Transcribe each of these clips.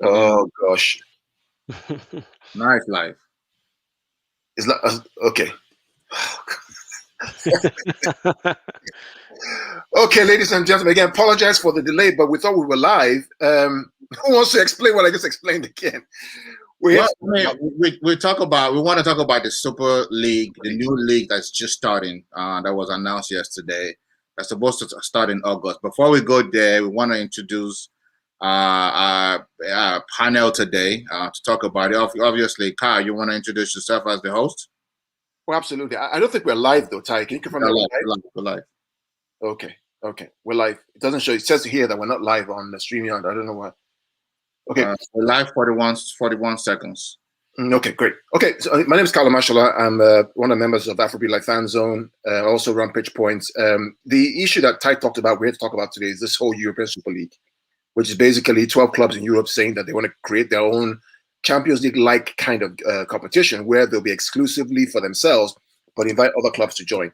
Oh gosh, Nice life. it's like okay. Okay, ladies and gentlemen, again, apologize for the delay, but we thought we were live. Who wants to explain what I just explained again? We Well, have I mean, we want to talk about the Super League, the new league that's just starting. That was announced yesterday. That's supposed to start in August. Before we go there, we want to introduce our panel today to talk about it. Obviously, Kyle, you want to introduce yourself as the host? well, absolutely. I don't think we're live though, Ty. Can you confirm We're that we're live, live? we're live, we're live. Okay, okay, we're live. It doesn't show. It says here that we're not live on the StreamYard. I don't know why. Okay, We're live 41 seconds. Okay, great. Okay, so my name is Carlo Mashallah. I'm one of the members of Afrobeat Life Fan Zone. I also run Pitch Points. The issue that Ty talked about, we're here to talk about today, is this whole European Super League, which is basically 12 clubs in Europe saying that they want to create their own Champions League-like kind of competition where they'll be exclusively for themselves, but invite other clubs to join.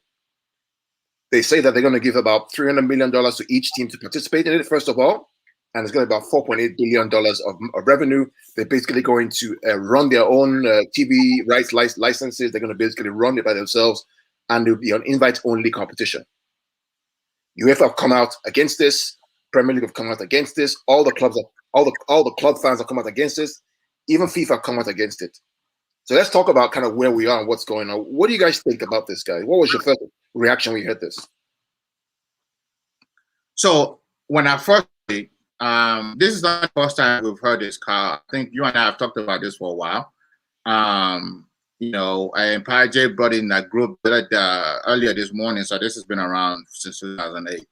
They say that they're going to give about $300 million to each team to participate in it, first of all, and it's going to be about $4.8 billion of revenue. They're basically going to run their own TV rights licenses. They're going to basically run it by themselves, and it'll be an invite-only competition. UEFA have come out against this. Premier League have come out against this. All the club fans have come out against this. Even FIFA have come out against it. So let's talk about kind of where we are and what's going on. What do you guys think about this, guys? What was your first reaction when you heard this? So when I first this is not the first time we've heard this, Carl. I think you and I have talked about this for a while. And J brought in that group earlier this morning, so this has been around since 2008.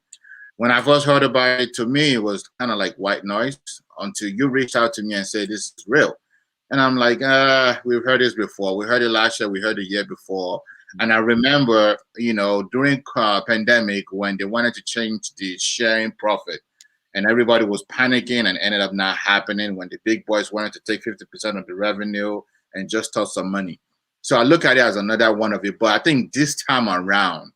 When I first heard about it, to me, it was kind of like white noise until you reached out to me and said this is real. And I'm like, we've heard this before. We heard it last year. We heard it the year before. And I remember, during pandemic when they wanted to change the sharing profit, and everybody was panicking and ended up not happening when the big boys wanted to take 50% of the revenue and just toss some money. So I look at it as another one of it. But I think this time around,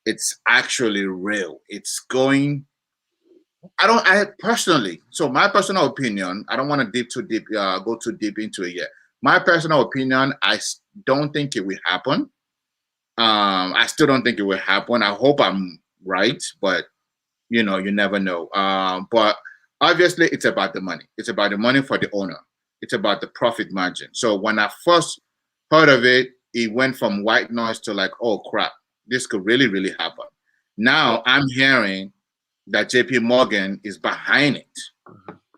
it's actually real. It's going. I personally, so my personal opinion, I don't want to go too deep into it yet. My personal opinion, I don't think it will happen. I still don't think it will happen. I hope I'm right, but you never know. But obviously, it's about the money. It's about the money for the owner. It's about the profit margin. So when I first heard of it, it went from white noise to like, oh crap, this could really, really happen. Now I'm hearing that JP Morgan is behind it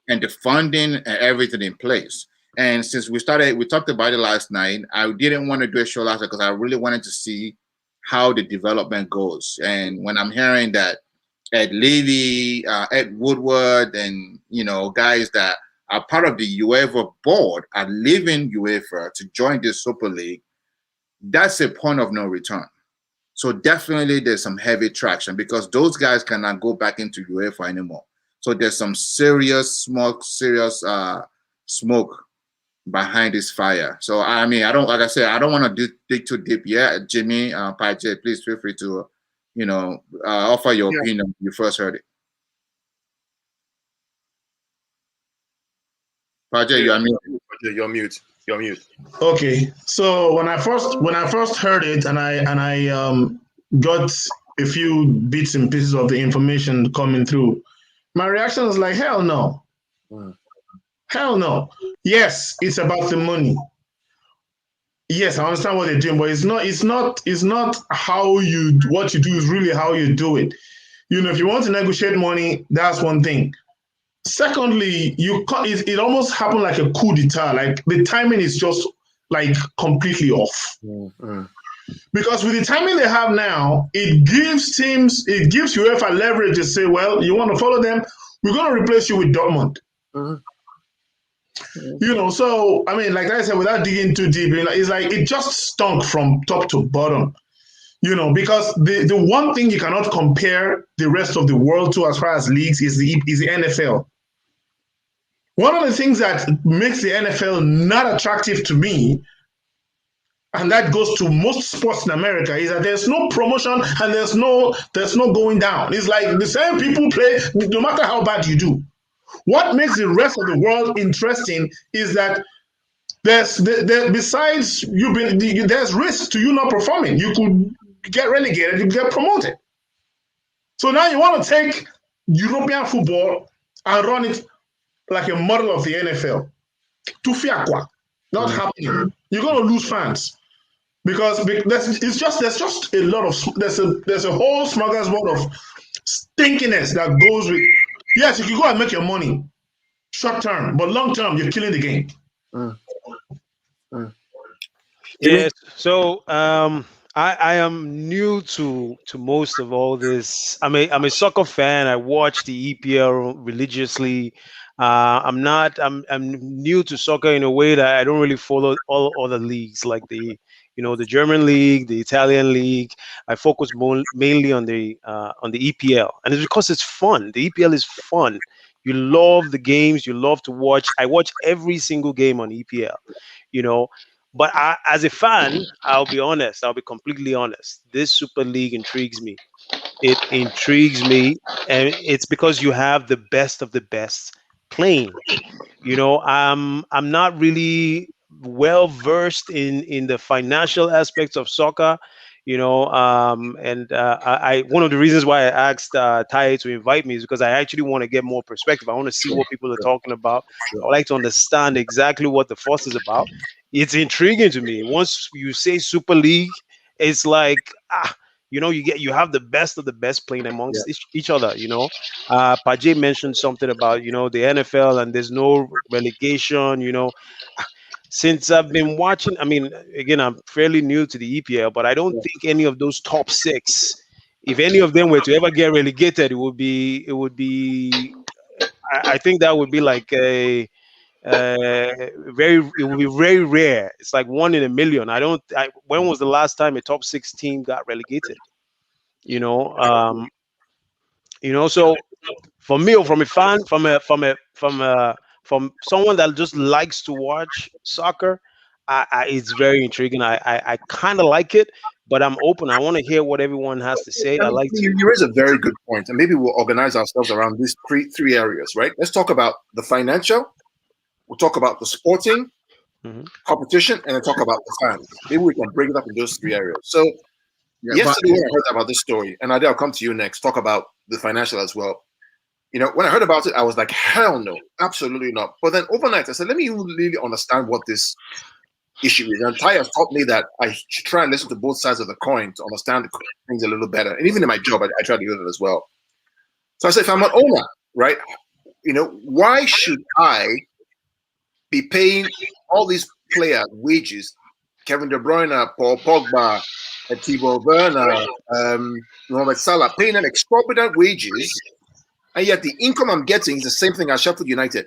and the funding and everything in place. And since we talked about it last night. I didn't want to do a show last night because I really wanted to see how the development goes. And when I'm hearing that Ed Levy, Ed Woodward, and guys that are part of the UEFA board are leaving UEFA to join the Super League, that's a point of no return. So definitely there's some heavy traction because those guys cannot go back into UEFA anymore. So there's some serious smoke behind this fire. So I mean, I don't want to dig too deep yet. Jimmy, J, please feel free to, offer your opinion when you first heard it. J, you're mute. You're mute. You're mute. Okay, so when I first heard it, and I got a few bits and pieces of the information coming through, my reaction was like, hell no. Hell no. Yes, it's about the money. Yes, I understand what they're doing, but it's not how what you do is really how you do it. If you want to negotiate money, that's one thing. Secondly, it almost happened like a coup d'etat. Like the timing is just like completely off. Mm-hmm. Because with the timing they have now, it gives UEFA leverage to say, well, you want to follow them, we're going to replace you with Dortmund. Mm-hmm. So I mean, like I said, without digging too deep, it's like it just stunk from top to bottom. Because the one thing you cannot compare the rest of the world to as far as leagues is the NFL. One of the things that makes the NFL not attractive to me, and that goes to most sports in America, is that there's no promotion and there's no going down. It's like the same people play no matter how bad you do. What makes the rest of the world interesting is that besides you being, there's risk to you not performing. You could get relegated, you get promoted. So now you want to take European football and run it like a model of the NFL. Tufiakwa, not happening. You're going to lose fans because there's just a lot of there's a whole smorgasbord of stinkiness that goes with. Yes, you can go and make your money short term, but long term you're killing the game. Yes. So I am new to most of all this. I'm a soccer fan. I watch the EPL religiously. I'm new to soccer in a way that I don't really follow all other leagues like the German league, the Italian league. I focus mainly on the EPL, and it's because it's fun. The EPL is fun. You love the games. You love to watch. I watch every single game on EPL. You know, but as a fan, I'll be honest. I'll be completely honest. This Super League intrigues me. It intrigues me, and it's because you have the best of the best playing. I'm not really well versed in the financial aspects of soccer. And I one of the reasons why I asked Tai to invite me is because I actually want to get more perspective. I want to see what people are talking about. I would like to understand exactly what the fuss is about. It's intriguing to me. Once you say Super League, it's like you have the best of the best playing amongst each other. Pajay mentioned something about the NFL and there's no relegation. Since I've been watching, I mean, again, I'm fairly new to the EPL, but I don't think any of those top six, if any of them were to ever get relegated, I think that would be like it would be very rare. It's like 1 in a million. When was the last time a top six team got relegated? You know, um, so for me, or from a fan, from someone that just likes to watch soccer, it's very intriguing. I kind of like it, but I'm open. I want to hear what everyone has to say. I like to. You raise a very good point, and maybe we'll organize ourselves around these three areas, right? Let's talk about the financial. We'll talk about the sporting competition, and then talk about the fans. Maybe we can break it up in those three areas. So yesterday when I heard about this story, and I'll come to you next, talk about the financial as well. When I heard about it, I was like, hell no, absolutely not. But then overnight, I said, let me really understand what this issue is. And Ty has taught me that I should try and listen to both sides of the coin to understand things a little better. And even in my job, I try to do that as well. So I said, if I'm an owner, right, why should I be paying all these players wages, Kevin De Bruyne, Paul Pogba, Thibaut Werner, Mohamed Salah, paying them exorbitant wages, and yet the income I'm getting is the same thing as Sheffield United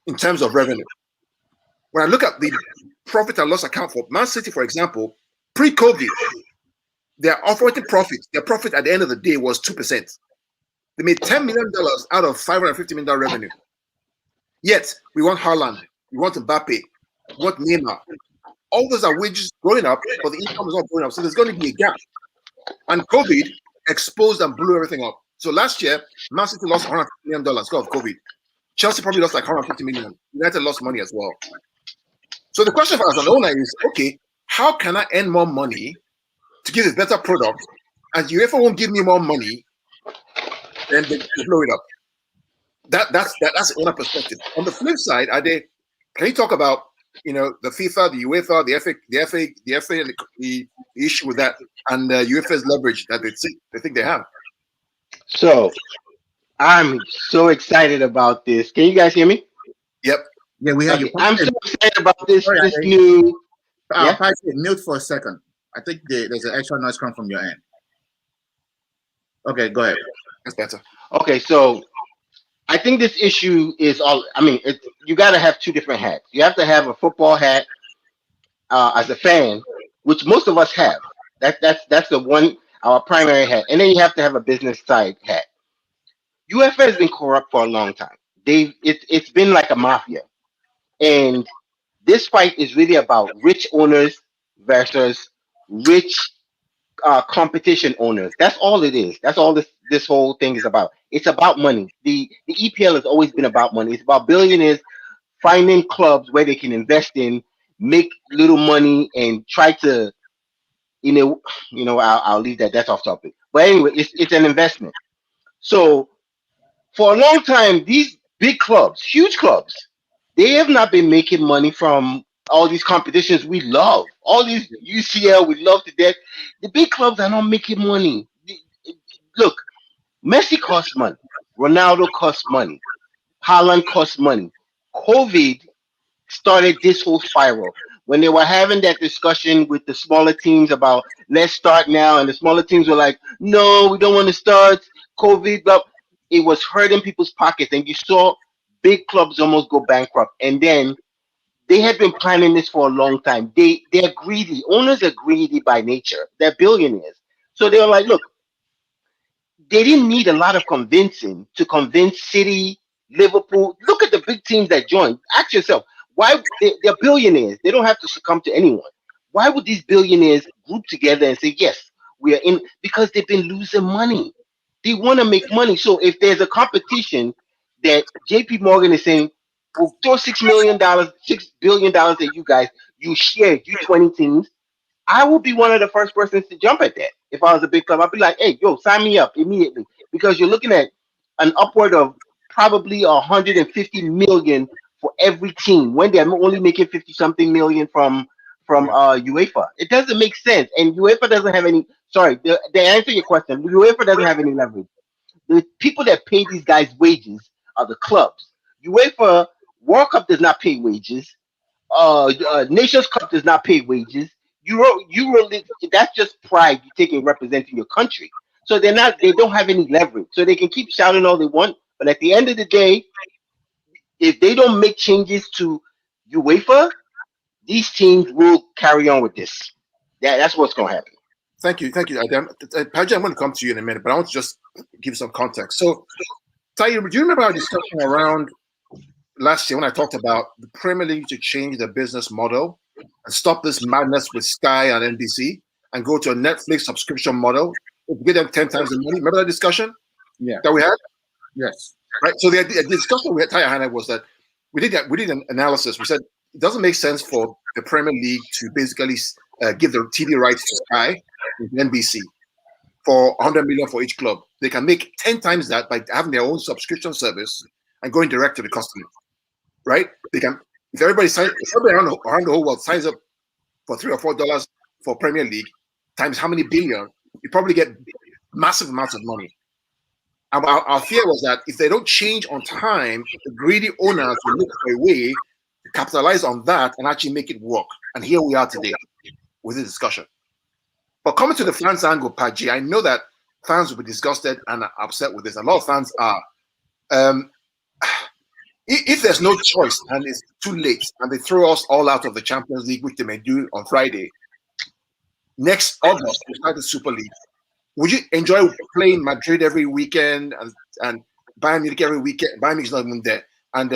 in terms of revenue. When I look at the profit and loss account for Man City, for example, pre-COVID, their operating profit, their profit at the end of the day was 2%. They made $10 million out of $550 million revenue. Yet, we want Haaland, we want Mbappe, we want Neymar. All those are wages going up, but the income is not going up. So there's going to be a gap. And COVID exposed and blew everything up. So last year, Man City lost $150 million because of COVID. Chelsea probably lost like $150 million. United lost money as well. So the question for us as an owner is, okay, how can I earn more money to give a better product, and UEFA won't give me more money, then they blow it up. That's the owner perspective. On the flip side, can you talk about the FIFA, the UEFA, the FA, and the issue with that, and UEFA's leverage that they think they have? So I'm so excited about this. Can you guys hear me? Yep. Yeah, we have you. I'm so excited about this new. Mute for a second. I think there's an extra noise coming from your end. Okay, go ahead. That's better. Okay, so I think this issue is all. I mean, you got to have two different hats. You have to have a football hat as a fan, which most of us have. That's the one, our primary hat, and then you have to have a business side hat. UEFA has been corrupt for a long time. It's been like a mafia, and this fight is really about rich owners versus rich competition owners. That's all it is. That's all this whole thing is about. It's about money. The EPL has always been about money. It's about billionaires finding clubs where they can invest in, make little money, and try to, I'll leave that. That's off topic. But anyway, it's an investment. So for a long time, these big clubs, huge clubs, they have not been making money from all these competitions we love. All these UCL we love to death. The big clubs are not making money. Look, Messi costs money. Ronaldo costs money. Haaland costs money. COVID started this whole spiral. When they were having that discussion with the smaller teams about let's start now, and the smaller teams were like, no, we don't want to start. COVID, blah. It was hurting people's pockets, and you saw big clubs almost go bankrupt. And then they had been planning this for a long time. They're greedy. Owners are greedy by nature. They're billionaires. So they were like, look, they didn't need a lot of convincing to convince City, Liverpool. Look at the big teams that joined. Ask yourself, why they're billionaires. They don't have to succumb to anyone. Why would these billionaires group together and say, yes, we are in? Because they've been losing money. They want to make money. So if there's a competition that JP Morgan is saying, we'll throw $6 billion at you guys, you share, you 20 teams, I will be one of the first persons to jump at that. If I was a big club, I'd be like, hey, yo, sign me up immediately. Because you're looking at an upward of probably 150 million for every team when they're only making 50 something million from UEFA. It doesn't make sense. And UEFA doesn't have any, sorry, to answer your question, UEFA doesn't have any leverage. The people that pay these guys wages are the clubs. UEFA World Cup does not pay wages. Nations Cup does not pay wages. Euro League, that's just pride you taking representing your country. So they don't have any leverage. So they can keep shouting all they want, but at the end of the day, if they don't make changes to UEFA, these teams will carry on with this. That's what's going to happen. Thank you. Paji, I'm going to come to you in a minute, but I want to just give some context. So, Tayyip, do you remember our discussion around last year when I talked about the Premier League to change the business model and stop this madness with Sky and NBC and go to a Netflix subscription model, give them 10 times the money? Remember that discussion? Yeah. That we had? Yes. Right. So the discussion we had, Tayyip Hannah, was that we did an analysis. We said it doesn't make sense for the Premier League to basically give the TV rights to Sky and NBC for 100 million for each club. They can make 10 times that by having their own subscription service and going direct to the customer. Right? They can. If everybody around the whole world signs up for $3 or $4 for Premier League times how many billion, you probably get massive amounts of money. And our fear was that if they don't change on time, the greedy owners will look for a way to capitalize on that and actually make it work. And here we are today with this discussion. But coming to the fans angle, Paji, I know that fans will be disgusted and upset with this. A lot of fans are. If there's no choice and it's too late and they throw us all out of the Champions League, which they may do on Friday, next August we start the Super League. Would you enjoy playing Madrid every weekend and Bayern Munich every weekend? Bayern Munich is not even there. And,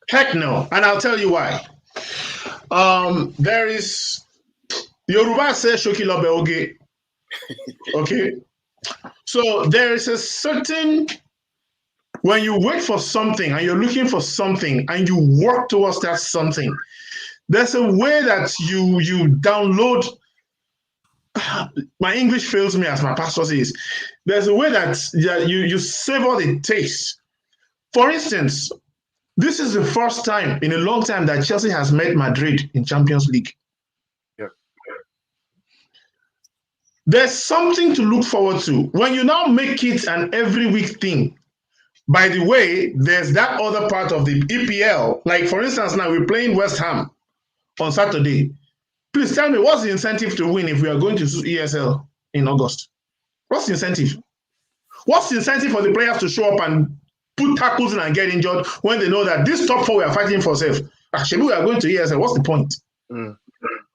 Heck no. And I'll tell you why. There is, Yoruba says Shoki Lobe Oge. Okay? So there is a certain, when you wait for something and you're looking for something and you work towards that something, there's a way that you download. My English fails me, as my pastor says. There's a way that you savor the taste. For instance, this is the first time in a long time that Chelsea has met Madrid in Champions League. Yeah. There's something to look forward to. When you now make it an every week thing, by the way, there's that other part of the EPL. Like, for instance, now we're playing West Ham on Saturday. Please tell me, what's the incentive to win if we are going to ESL in August? What's the incentive? What's the incentive for the players to show up and put tackles in and get injured when they know that this top four we are fighting for safe? Actually, we are going to ESL. What's the point?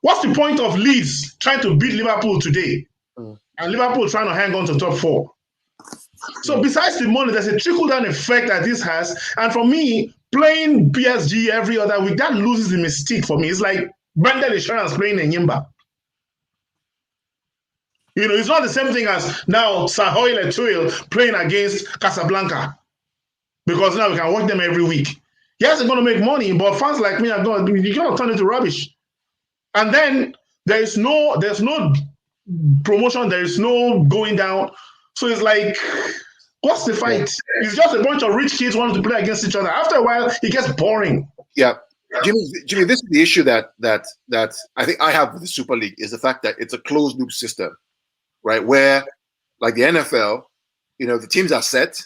What's the point of Leeds trying to beat Liverpool today and Liverpool trying to hang on to top four? So besides the money, there's a trickle-down effect that this has. And for me, playing PSG every other week, that loses the mystique for me. It's like branded insurance playing in Yimba. You know, it's not the same thing as now Sahoy Letuil playing against Casablanca, because now we can watch them every week. Yes, they're going to make money, but fans like me are going to turn it to rubbish. And then there's no promotion, there's no going down. So it's like, what's the fight? It's just a bunch of rich kids wanting to play against each other. After a while, it gets boring. Yeah. Jimmy, this is the issue that I think I have with the Super League, is the fact that it's a closed loop system, right? Where, like the NFL, you know, the teams are set,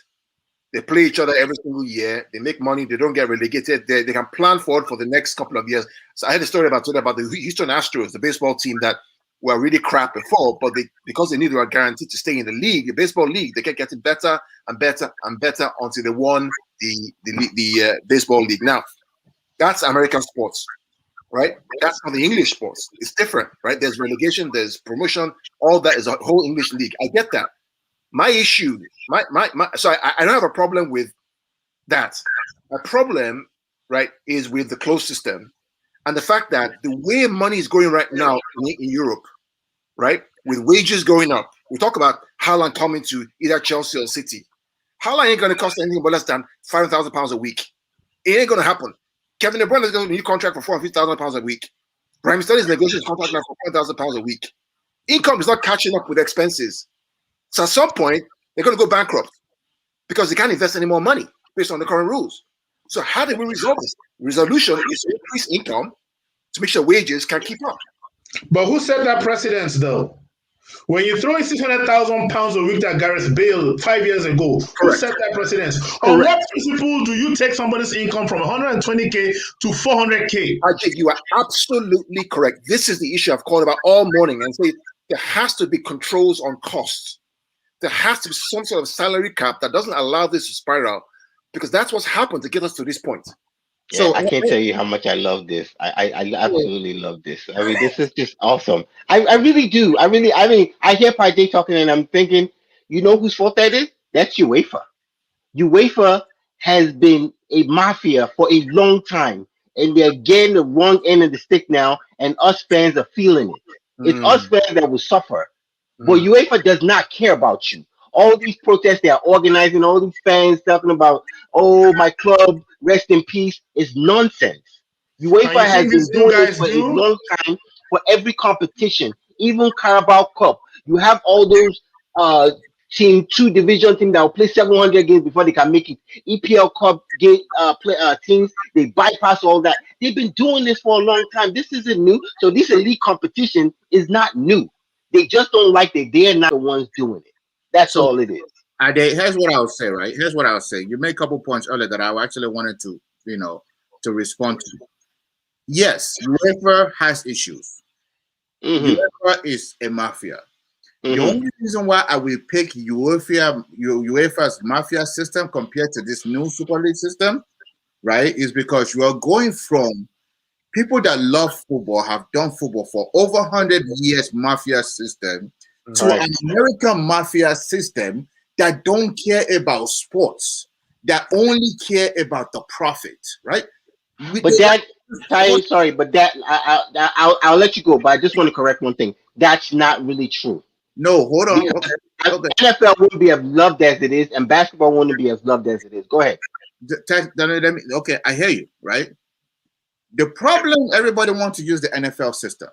they play each other every single year, they make money, they don't get relegated, they can plan forward for the next couple of years. So I had a story about the Houston Astros, the baseball team that were really crap before, but because they were guaranteed to stay in the league, the baseball league, they kept getting better and better and better until they won the baseball league. Now, that's American sports, right? That's not the English sports. It's different, right? There's relegation, there's promotion, all that is a whole English league. I get that. My issue, so I don't have a problem with that. My problem, right, is with the closed system and the fact that the way money is going right now in Europe, right, with wages going up. We talk about Haaland coming to either Chelsea or City. Haaland ain't going to cost anything but less than £5,000 a week. It ain't going to happen. Kevin De Bruyne is going to get a new contract for £450,000 a week. Raheem Sterling's negotiating his contract now for £5,000 a week. Income is not catching up with expenses. So at some point, they're going to go bankrupt because they can't invest any more money based on the current rules. So how do we resolve this? Resolution is to increase income to make sure wages can keep up. But who set that precedence, though? When you throw in £600,000 a week that Gareth Bale 5 years ago, who set that precedence? On what principle do you take somebody's income from 120K to 400K? Ajay, you are absolutely correct. This is the issue I've called about all morning, and say there has to be controls on costs. There has to be some sort of salary cap that doesn't allow this to spiral, because that's what's happened to get us to this point. Yeah, so I can't tell you how much I love this. I absolutely love this. I mean, this is just awesome. I really do. I mean, I hear Pai talking and I'm thinking, you know whose fault that is? That's UEFA. UEFA has been a mafia for a long time, and they're getting the wrong end of the stick now, and us fans are feeling it. It's us fans that will suffer. But UEFA does not care about you. All these protests they are organizing, all these fans talking about, oh, my club, rest in peace, is nonsense. UEFA has been doing this for a long time for every competition, even Carabao Cup. You have all those Team 2 division teams that will play 700 games before they can make it. EPL Cup teams, they bypass all that. They've been doing this for a long time. This isn't new. So this elite competition is not new. They just don't like that they're not the ones doing it. That's all it is. Here's what I would say, right? Here's what I would say. You made a couple points earlier that I actually wanted to, to respond to. Yes, UEFA has issues. UEFA is a mafia. The only reason why I will pick UEFA's mafia system compared to this new Super League system, right, is because you are going from people that love football, have done football for over 100 years, mafia system, to an American mafia system that don't care about sports, that only care about the profit, right? I'll let you go, but I just want to correct one thing. That's not really true. No, hold on. Okay. NFL wouldn't be as loved as it is, and basketball wouldn't be as loved as it is. Go ahead. Okay, I hear you, right? The problem, everybody wants to use the NFL system.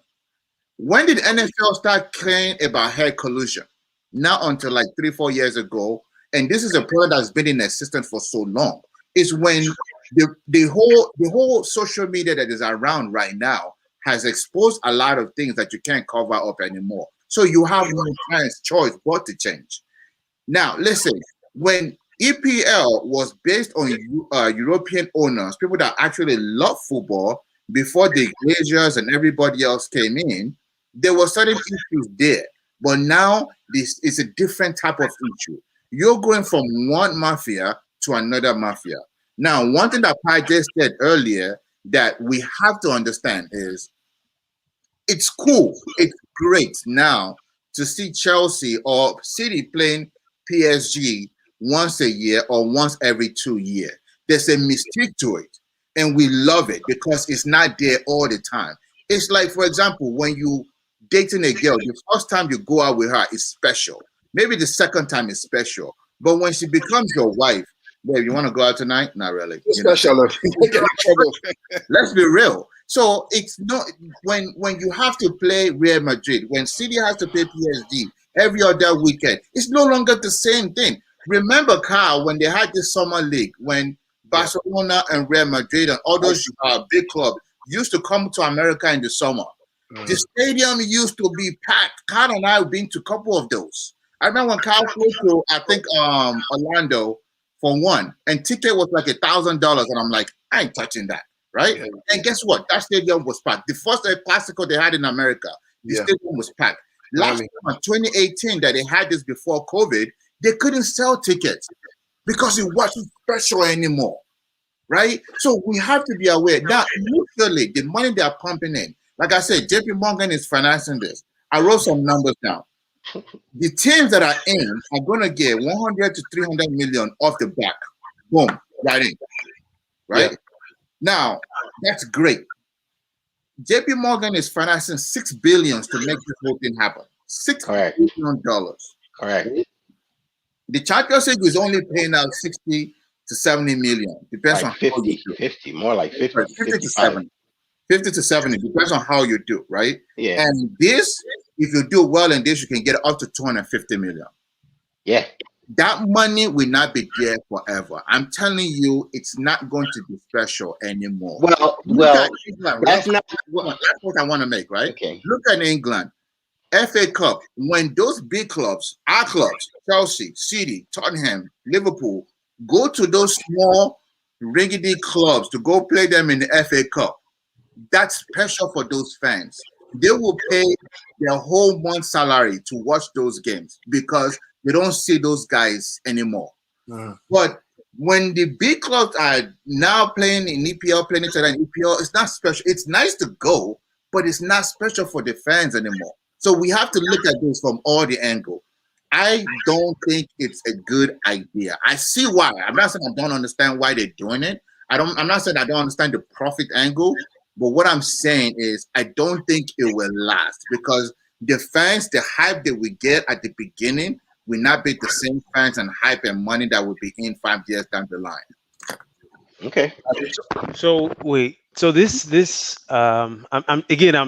When did NFL start caring about head collusion? Not until like 3-4 years ago, and this is a problem that's been in existence for so long. Is when the whole social media that is around right now has exposed a lot of things that you can't cover up anymore. So you have no choice but to change. Now, listen, when EPL was based on European owners, people that actually love football, before the Glaziers and everybody else came in, there were certain issues there. But now this is a different type of issue. You're going from one mafia to another mafia. Now, one thing that Pai just said earlier that we have to understand is it's cool, it's great now to see Chelsea or City playing PSG once a year or once every 2 years. There's a mystique to it, and we love it because it's not there all the time. It's like, for example, when you dating a girl, the first time you go out with her is special. Maybe the second time is special. But when she becomes your wife, babe, you want to go out tonight? Not really. It's special. Let's be real. So it's not when you have to play Real Madrid, when City has to play PSG every other weekend, it's no longer the same thing. Remember, Carl, when they had the summer league, when Barcelona and Real Madrid and all those big clubs used to come to America in the summer. The stadium used to be packed. Carl and I have been to a couple of those. I remember when Carl flew to, I think, Orlando for one, and ticket was like $1,000, and I'm like, I ain't touching that, right? Yeah. And guess what? That stadium was packed. The first Classico they had in America, the stadium was packed. Last time, 2018, that they had this before COVID, they couldn't sell tickets because it wasn't special anymore, right? So we have to be aware. Now, usually, the money they are pumping in, like I said, JP Morgan is financing this. I wrote some numbers down. The teams that are in are going to get 100 to 300 million off the back. Boom, right in. Right? Yeah. Now, that's great. JP Morgan is financing $6 billion to make this whole thing happen. $6 billion. Correct. The Champions League is only paying out 60 to 70 million. Depends like on 50, more like 50, 50 to 70. 50 to 70, depends on how you do, right? Yeah. And this, if you do well in this, you can get up to 250 million. Yeah. That money will not be there forever. I'm telling you, it's not going to be special anymore. Well, that's not what I want to make, right? Okay. Look at England. FA Cup, when those big clubs, our clubs, Chelsea, City, Tottenham, Liverpool, go to those small riggedy clubs to go play them in the FA Cup, that's special for those fans. They will pay their whole month's salary to watch those games because they don't see those guys anymore. But when the big clubs are now playing in EPL, playing each other in EPL, it's not special. It's nice to go, but it's not special for the fans anymore. So we have to look at this from all the angles. I don't think it's a good idea. I see why. I'm not saying I don't understand why they're doing it. I'm not saying I don't understand the profit angle. But what I'm saying is I don't think it will last because the fans, the hype that we get at the beginning will not be the same fans and hype and money that will be in 5 years down the line. Okay. So wait. So this I'm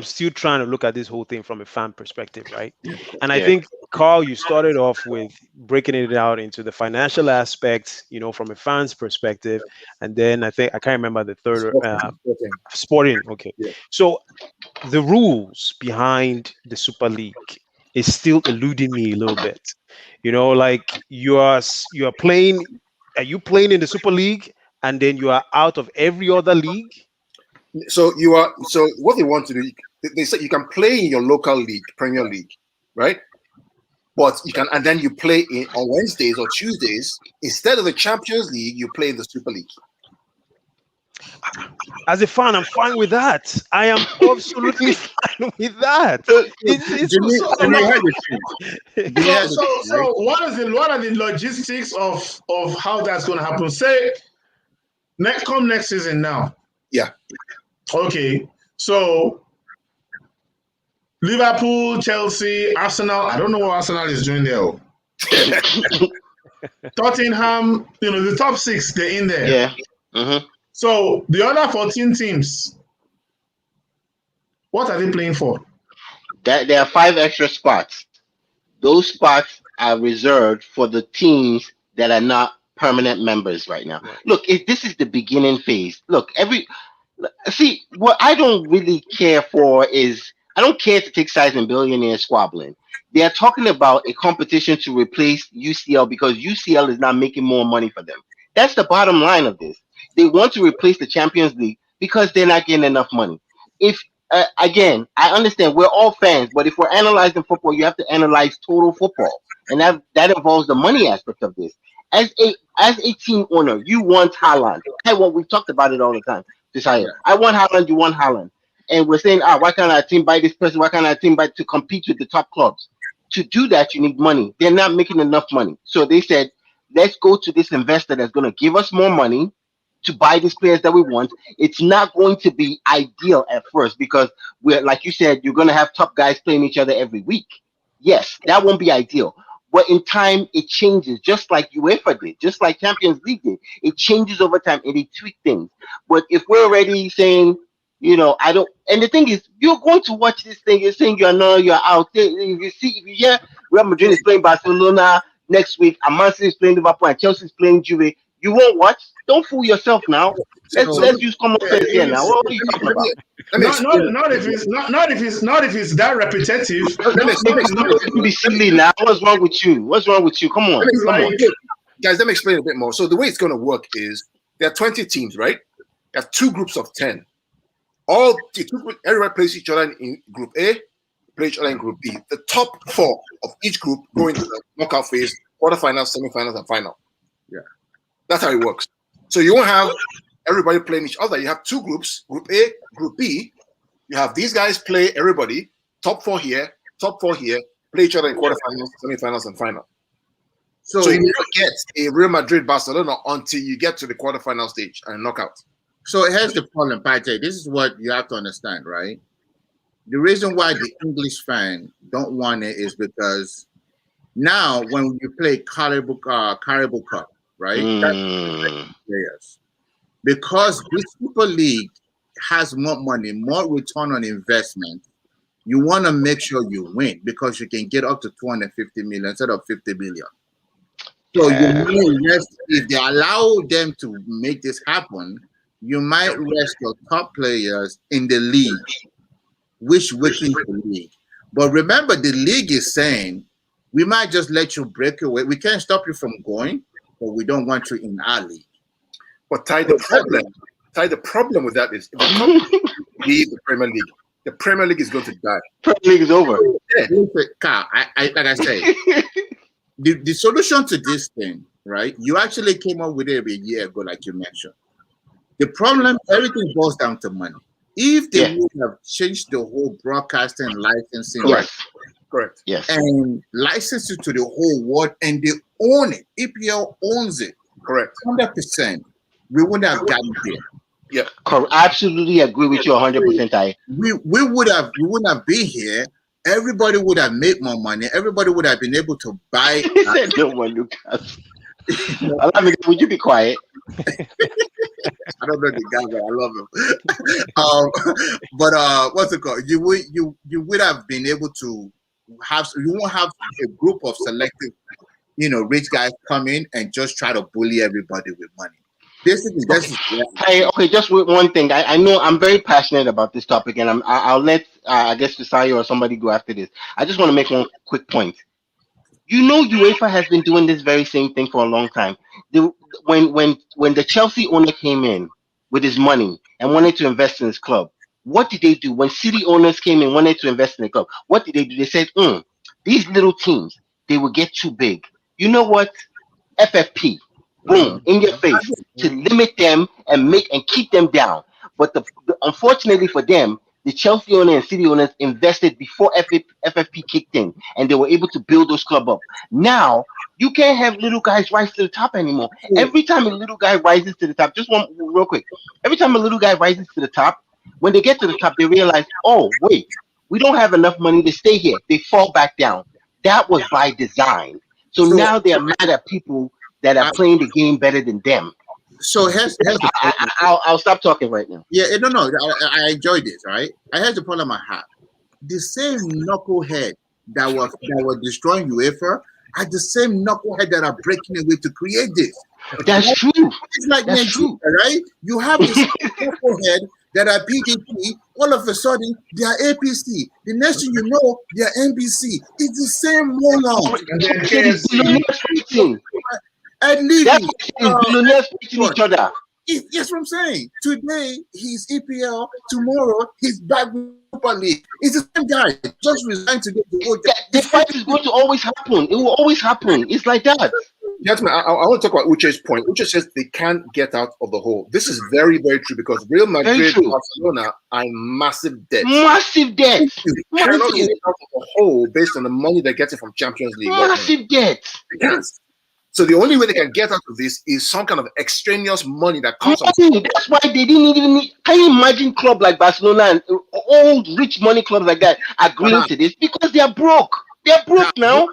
still trying to look at this whole thing from a fan perspective, right? And I think, Carl, you started off with breaking it out into the financial aspects, from a fan's perspective, and then I can't remember the third sporting. Okay, so the rules behind the Super League is still eluding me a little bit. Like you are playing. Are you playing in the Super League and then you are out of every other league? So what they want to do, they say you can play in your local league, Premier League, right? But you can, and then you play on Wednesdays or Tuesdays instead of the Champions League. You play in the Super League. As a fan, I'm fine with that. I am absolutely fine with that. So what are the logistics of how that's going to happen? Say next season now. Yeah. Okay. So Liverpool, Chelsea, Arsenal. I don't know what Arsenal is doing there. Tottenham, the top 6, they're in there. Yeah. Mm-hmm. So the other 14 teams, what are they playing for? There are 5 extra spots. Those spots are reserved for the teams that are not permanent members right now. Look, this is the beginning phase. Look, what I don't really care for is I don't care to take sides in billionaire squabbling. They are talking about a competition to replace UCL because UCL is not making more money for them. That's the bottom line of this. They want to replace the Champions League because they're not getting enough money. If again, I understand we're all fans, but if we're analyzing football, you have to analyze total football, and that involves the money aspect of this. As a team owner, you want Haaland. We talked about it all the time. I want Haaland, you want Haaland. And we're saying, why can't our team buy this person? Why can't our team buy to compete with the top clubs? To do that, you need money. They're not making enough money. So they said, let's go to this investor that's going to give us more money to buy these players that we want. It's not going to be ideal at first because we're, like you said, you're going to have top guys playing each other every week. Yes, that won't be ideal. But in time, it changes, just like UEFA did, just like Champions League did. It changes over time and they tweak things. But if we're already saying, I don't, and the thing is, you're going to watch this thing, you're saying you're out. If you hear Real Madrid is playing Barcelona next week, and Man City is playing Liverpool, and Chelsea is playing Juve, you won't watch. Don't fool yourself now. Let's use common sense here now. What are you talking about? Not if it's that repetitive. Be silly now. What's wrong with you? Come on. Guys, let me explain a bit more. So the way it's going to work is there are 20 teams, right? You have 2 groups of 10. Everybody plays each other in Group A, play each other in Group B. The top 4 of each group go into the knockout phase, quarterfinals, semifinals, and final. Yeah, that's how it works. So you won't have everybody playing each other. You have 2 groups, Group A, Group B. You have these guys play everybody, top 4 here, play each other in quarterfinals, semifinals, and final. So you never get a Real Madrid Barcelona until you get to the quarterfinal stage and knockout. So here's the problem, Patrick. This is what you have to understand, right? The reason why the English fan don't want it is because now when you play Caribou Cup, right? That's players. Because this Super League has more money, more return on investment, you want to make sure you win because you can get up to 250 million instead of 50 million. So if they allow them to make this happen, you might rest your top players in the league, which weakens the league. But remember, the league is saying, we might just let you break away. We can't stop you from going, but we don't want you in our league. But the problem with that is, if the top leave the Premier League is going to die. Premier League is over. Yeah. Carl, like I say, the solution to this thing, right? You actually came up with it a year ago, like you mentioned. The problem, everything boils down to money. If they would have changed the whole broadcasting licensing, correct, and licensed it to the whole world, and they own it, EPL owns it, correct, 100%, we wouldn't have gotten here. Yeah, I absolutely agree with you 100%. We wouldn't have been here. Everybody would have made more money. Everybody would have been able to buy. No one, Lucas. Would you be quiet? I don't know the guy, but I love him. But what's it called? You would have been able to have. You won't have a group of selective, rich guys come in and just try to bully everybody with money. Basically, okay, just one thing. I know I'm very passionate about this topic, and I'll let I guess Fisayo or somebody go after this. I just want to make one quick point. UEFA has been doing this very same thing for a long time. When the Chelsea owner came in with his money and wanted to invest in his club, what did they do? When City owners came in and wanted to invest in the club, what did they do? They said, these little teams, they will get too big. You know what? FFP. Boom, in your face, to limit them and keep them down. But unfortunately for them, the Chelsea owner and City owners invested before FFP kicked in, and they were able to build those clubs up. Now, you can't have little guys rise to the top anymore. Every time a little guy rises to the top, just one real quick. Every time a little guy rises to the top, when they get to the top, they realize, oh, wait, we don't have enough money to stay here. They fall back down. That was by design. So now they are mad at people that are playing the game better than them. So here's the problem. I'll stop talking right now. Yeah, no. I enjoy this, right? I have the problem I have. The same knucklehead that were destroying UEFA are the same knucklehead that are breaking away to create this. That's true. It's like That's true, right? You have this knucklehead that are PDP. All of a sudden, they are APC. The next thing you know, they are NBC. It's the same moron. And leaving. Billionaires beating each other. Yes, what I'm saying. Today he's EPL. Tomorrow he's back with Super League. It's the same guy. Just resigned to get the vote. The fight is going to always happen. It will always happen. It's like that. Gentlemen, I want to talk about Uche's point. Uche says they can't get out of the hole. This is very, very true because Real Madrid and Barcelona are in massive debt. Massive debt. They cannot get out of the hole based on the money they're getting from Champions League. Massive debt. They can't. So the only way they can get out of this is some kind of extraneous money that comes on. That's why they didn't even need. Can you imagine club like Barcelona and old rich money clubs like that agreeing to this because they are broke? They are broke now.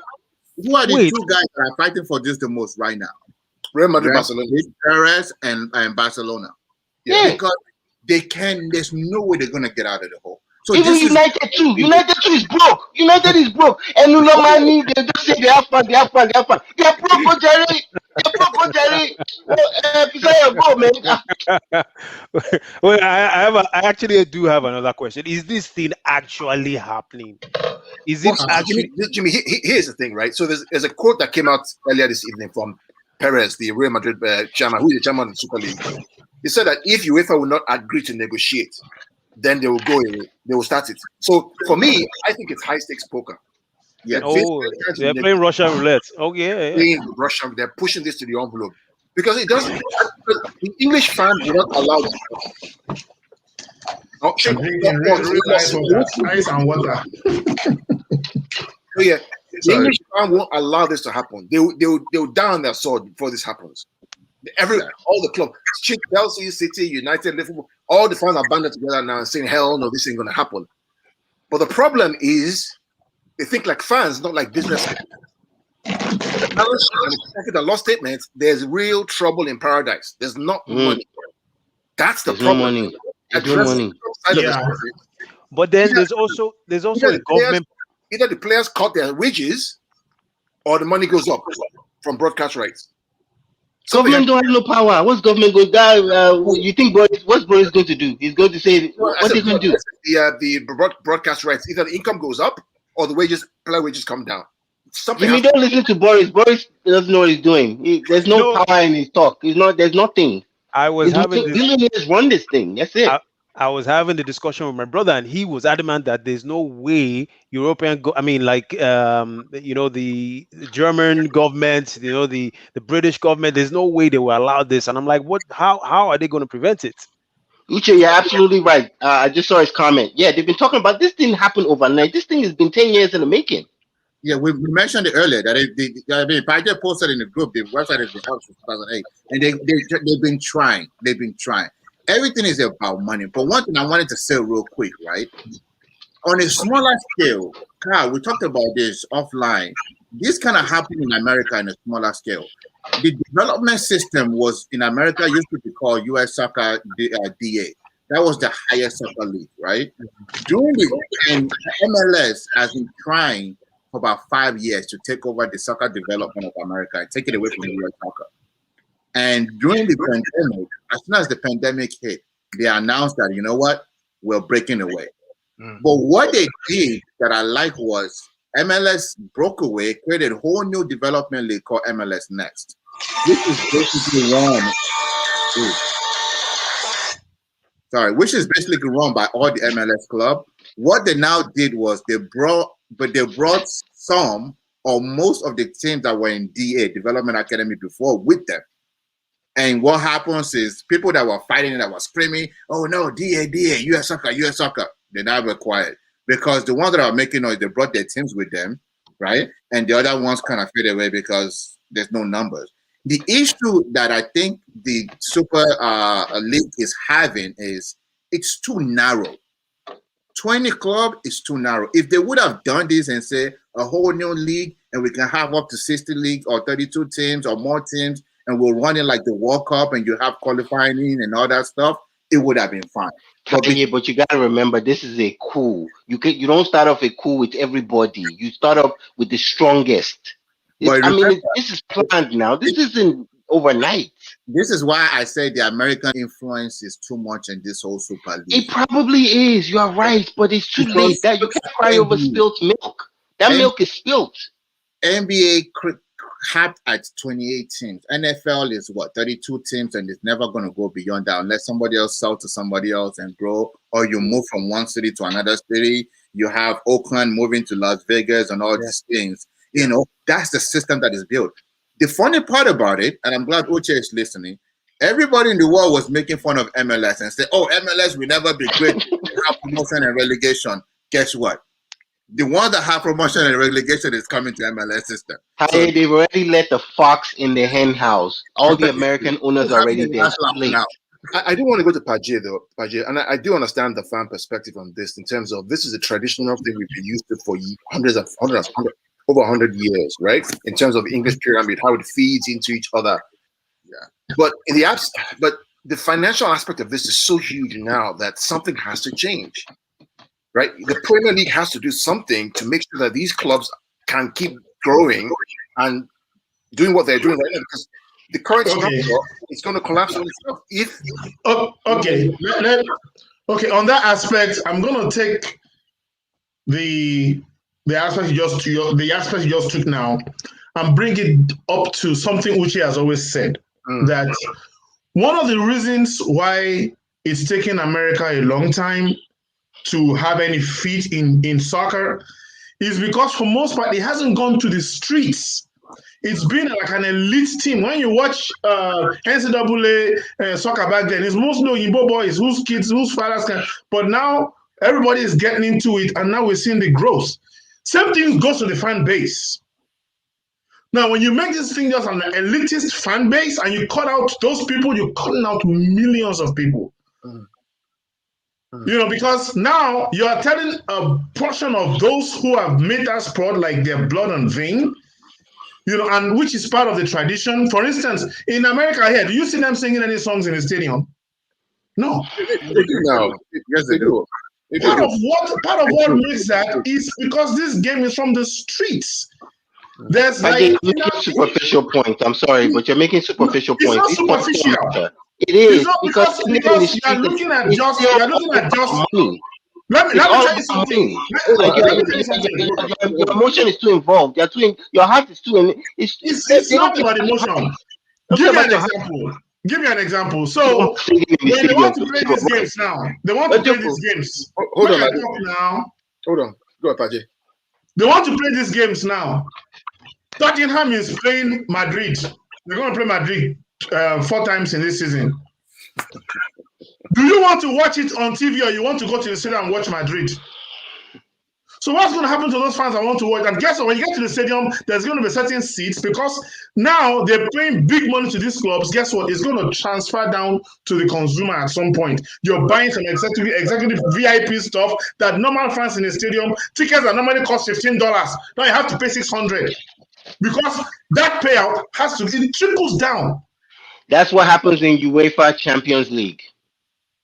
Who are the two guys that are fighting for this the most right now? Real Madrid, Barcelona, Perez and Barcelona. Yeah, because they can. There's no way they're gonna get out of the hole. So even United too. United too is broke. United is broke. And Ulomani, they just say they have fun. They are broke for Jerry. They're broke for Jerry. Go, man. Well, I actually do have another question. Is this thing actually happening? Is it actually? Jimmy, here's the thing, right? So there's a quote that came out earlier this evening from Perez, the Real Madrid chairman, who is the chairman of the Super League. He said that if UEFA will not agree to negotiate, then they will go away. They will start it. So for me, I think it's high stakes poker. Yeah. Oh, they're playing Russian roulette. Oh yeah. Playing Russian, they're pushing this to the envelope because it doesn't. The English fans will not allow it. Oh, ice and water. So yeah, the English fan won't allow this to happen. They'll down their sword before this happens. All the clubs, Chelsea, City, United, Liverpool, all the fans are banded together now and saying, "Hell no, this ain't gonna happen." But the problem is, they think like fans, not like business. The lost statements. There's real trouble in paradise. There's not money. That's the problem. No money. There's no money. Yeah. But then there's also a government. Either the players cut their wages, or the money goes up from broadcast rights. Government don't have no power. What's government going to do? You think what's Boris going to do? He's going to say, what's he going to do? The broadcast rights, either the income goes up or the player wages come down. Jimmy, don't listen to Boris. Boris doesn't know what he's doing. There's no power in his talk. There's nothing. Billionaires run this thing. That's it. I was having the discussion with my brother, and he was adamant that there's no way the German government, the British government, there's no way they will allow this. And I'm like, what? How are they going to prevent it? Uche, you're absolutely right. I just saw his comment. Yeah, they've been talking about this. Didn't happen overnight. This thing has been 10 years in the making. Yeah, we mentioned it earlier that I just posted in the group. The website has been out since 2008, and they've been trying. They've been trying. Everything is about money. But one thing I wanted to say real quick, right? On a smaller scale, Carl, we talked about this offline. This kind of happened in America on a smaller scale. The development system was in America used to be called US Soccer DA. That was the highest soccer league, right? And MLS has been trying for about 5 years to take over the soccer development of America and take it away from US Soccer. And during the pandemic, as soon as the pandemic hit, they announced that, you know what, we're breaking away. But what they did that I like was MLS broke away, created a whole new development league called MLS Next. Which is basically run by all the MLS club. What they now did was they brought some or most of the teams that were in DA, Development Academy, before with them. And what happens is people that were fighting, that were screaming, "Oh no, DA, US Soccer," they're not required because the ones that are making noise, they brought their teams with them, right? And the other ones kind of fade away because there's no numbers. The issue that I think the Super League is having is it's too narrow. 20 club is too narrow. If they would have done this and say a whole new league and we can have up to 60 leagues or 32 teams or more teams, and we'll run it like the World Cup and you have qualifying and all that stuff, it would have been fine. But you gotta remember, this is a coup. You don't start off a coup with everybody. You start off with the strongest. This is planned now. This isn't overnight. This is why I say the American influence is too much in this whole Super League. It probably is. You are right, but it's too late. That you can't cry over spilt milk. That milk is spilt. NBA capped at 28 teams. NFL is 32 teams, and it's never going to go beyond that unless somebody else sells to somebody else and grow, or you move from one city to another city. You have Oakland moving to Las Vegas and all these things. That's the system that is built. The funny part about it, and I'm glad Uche is listening, everybody in the world was making fun of MLS and say, "Oh, MLS will never be great. Have promotion and relegation." Guess what? The one that have promotion and relegation is coming to MLS system. Hey, they've already let the fox in the hen house. All the American owners are already there. Now. I do want to go to Pajay though, Pajay, and I do understand the fan perspective on this in terms of this is a traditional thing we've been used to for over 100 years, right? In terms of English pyramid, how it feeds into each other. Yeah. But the financial aspect of this is so huge now that something has to change, right? The Premier League has to do something to make sure that these clubs can keep growing and doing what they're doing right now, because the current structure is going to collapse on itself. Okay, on that aspect, I'm going to take the aspect you just took now and bring it up to something Uche has always said, that one of the reasons why it's taken America a long time to have any feet in soccer is because for most part it hasn't gone to the streets. It's been like an elite team. When you watch NCAA soccer back then, it's mostly Yimbo boys whose kids, whose fathers can. But now everybody is getting into it, and now we're seeing the growth. Same thing goes to the fan base. Now, when you make this thing just an elitist fan base and you cut out those people, you're cutting out millions of people. You know, because now you are telling a portion of those who have made that sport like their blood and vein, you know, and which is part of the tradition. For instance, in America here, do you see them singing any songs in the stadium? No. They do now. Yes, they do. Part of what makes that is because this game is from the streets. There's you're making superficial points. I'm sorry, but you're making superficial points. It's not superficial. It is because you're looking at just money. Let me tell you something. Your emotion is too involved. Your heart is too. It's not about emotion. Give me an example. So when they want to play these games now, Hold on. Go ahead, Pajay. They want to play these games now. Tottenham is playing Madrid. They're going to play Madrid 4 times in this season. Do you want to watch it on TV or you want to go to the stadium and watch Madrid? So what's going to happen to those fans that want to watch? And guess what? When you get to the stadium, there's going to be certain seats because now they're paying big money to these clubs. Guess what? It's going to transfer down to the consumer at some point. You're buying some executive VIP stuff that normal fans in the stadium, tickets that normally cost $15. Now you have to pay $600 because that payout it trickles down. That's what happens in UEFA Champions League.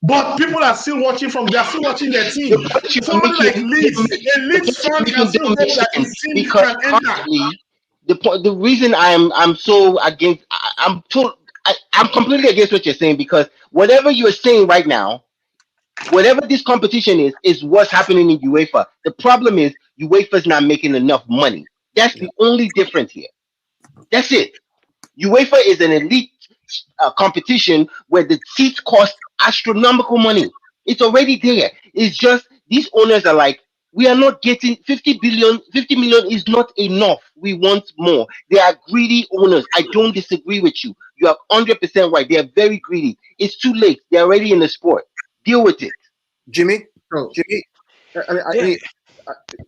But people are still watching they're still watching their team. Someone like Leeds fan can still hope that his team can enter. The reason I'm so against, I'm completely against what you're saying, because whatever you're saying right now, whatever this competition is what's happening in UEFA. The problem is UEFA's not making enough money. That's the only difference here. That's it. UEFA is an elite competition where the seats cost astronomical money. It's already there. It's just these owners are like, we are not getting 50 million is not enough. We want more. They are greedy owners. I don't disagree with you. You are 100% right. They are very greedy. It's too late. They're already in the sport. Deal with it. Jimmy,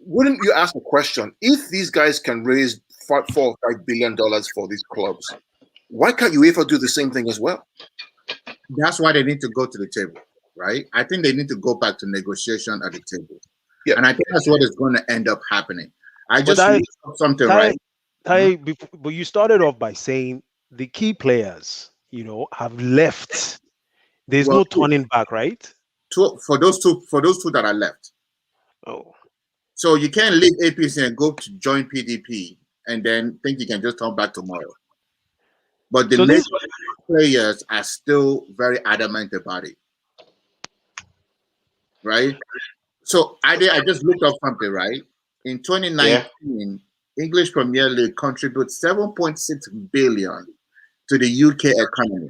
wouldn't you ask a question? If these guys can raise $4 or $5 billion for these clubs, why can't UEFA do the same thing as well? That's why they need to go to the table, right? I think they need to go back to negotiation at the table. Yeah. And I think that's what is going to end up happening. I just something right. But you started off by saying the key players, have left. There's no turning back, right? For those two that are left. Oh. So you can't leave APC and go to join PDP and then think you can just come back tomorrow. But the main players are still very adamant about it, right? So I just looked up something, right? In 2019, English Premier League contributes 7.6 billion to the UK economy.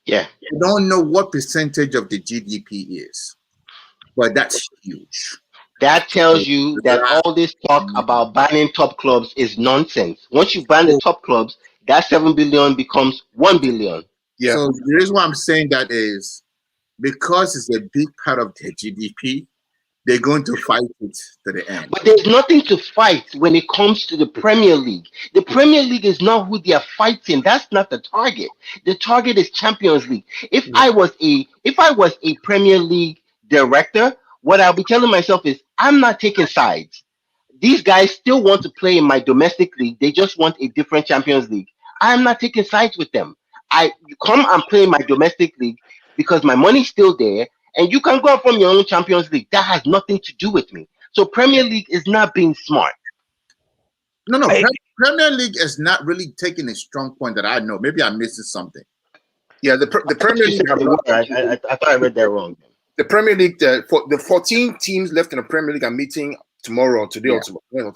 Yeah. I don't know what percentage of the GDP is, but that's huge. That tells you that all this talk about banning top clubs is nonsense. Once you ban the top clubs, that 7 billion becomes 1 billion. Yeah. So the reason why I'm saying that is because it's a big part of their GDP, they're going to fight it to the end. But there's nothing to fight when it comes to the Premier League. The Premier League is not who they are fighting. That's not the target. The target is Champions League. If I was a Premier League director, what I'll be telling myself is I'm not taking sides. These guys still want to play in my domestic league. They just want a different Champions League. I'm not taking sides with them. You come and play in my domestic league because my money's still there, and you can go out from your own Champions League. That has nothing to do with me. So Premier League is not being smart. No. Premier League is not really taking a strong point that I know. Maybe I'm missing something. Yeah, the Premier League. I thought I read that wrong. The Premier League, the 14 teams left in the Premier League are meeting tomorrow or today or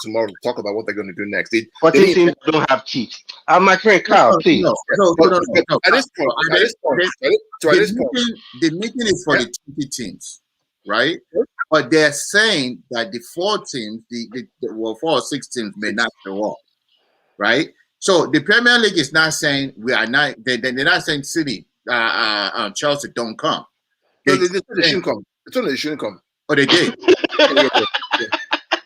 tomorrow to talk about what they're going to do next. 14 teams don't have chiefs. My friend Carl, please. No. At this point, the meeting is for the 20 teams, right? But they're saying that the 4 teams, the 4 or 6 teams may not show up, right? So the Premier League is not saying we are not. They're not saying City, Chelsea don't come. They shouldn't come. It's only they shouldn't come. Oh, they did.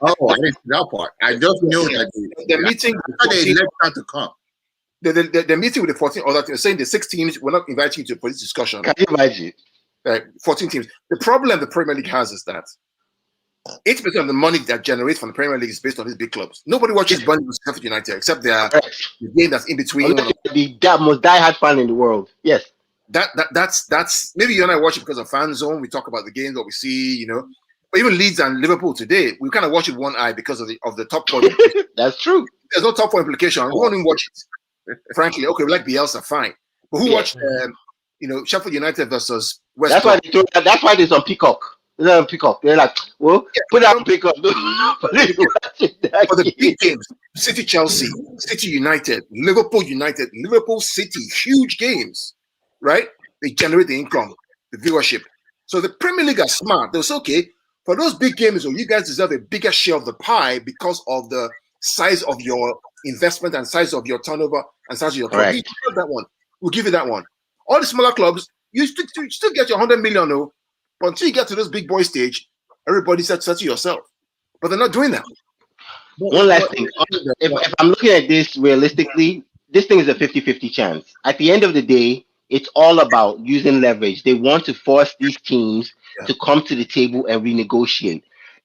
Oh, I didn't see that part. I just knew that they're meeting. They left out to come. They're meeting with the 14 other teams, saying the 6 teams will not invite you to for this discussion. Can you imagine? 14 teams. The problem the Premier League has is that 80% of the money that generates from the Premier League is based on these big clubs. Nobody watches Burnley versus Sheffield United except the game that's in between. The most diehard fan in the world. Yes. That's maybe you and I watch it because of Fan Zone. We talk about the games, what we see, But even Leeds and Liverpool today, we kind of watch it one eye because of the top 4. That's true. There's no top 4 implication. We won't even watch it. Frankly, okay, we like Bielsa, fine. But who watched, Sheffield United versus West Ham? That's why there's on Peacock. They're on Peacock. They're like, well, put it on Peacock. For the big games, City, Chelsea, City United, Liverpool City, huge games, right? They generate the income, the viewership. So the Premier League are smart. They'll say, okay, for those big games, you guys deserve a bigger share of the pie because of the size of your investment and size of your turnover and size of your club. Right. We'll give you that one. All the smaller clubs, you still get your 100 million, though. But until you get to this big boy stage, everybody said to yourself. But they're not doing that. One last thing. If I'm looking at this realistically, this thing is a 50-50 chance. At the end of the day, it's all about using leverage. They want to force these teams to come to the table and renegotiate.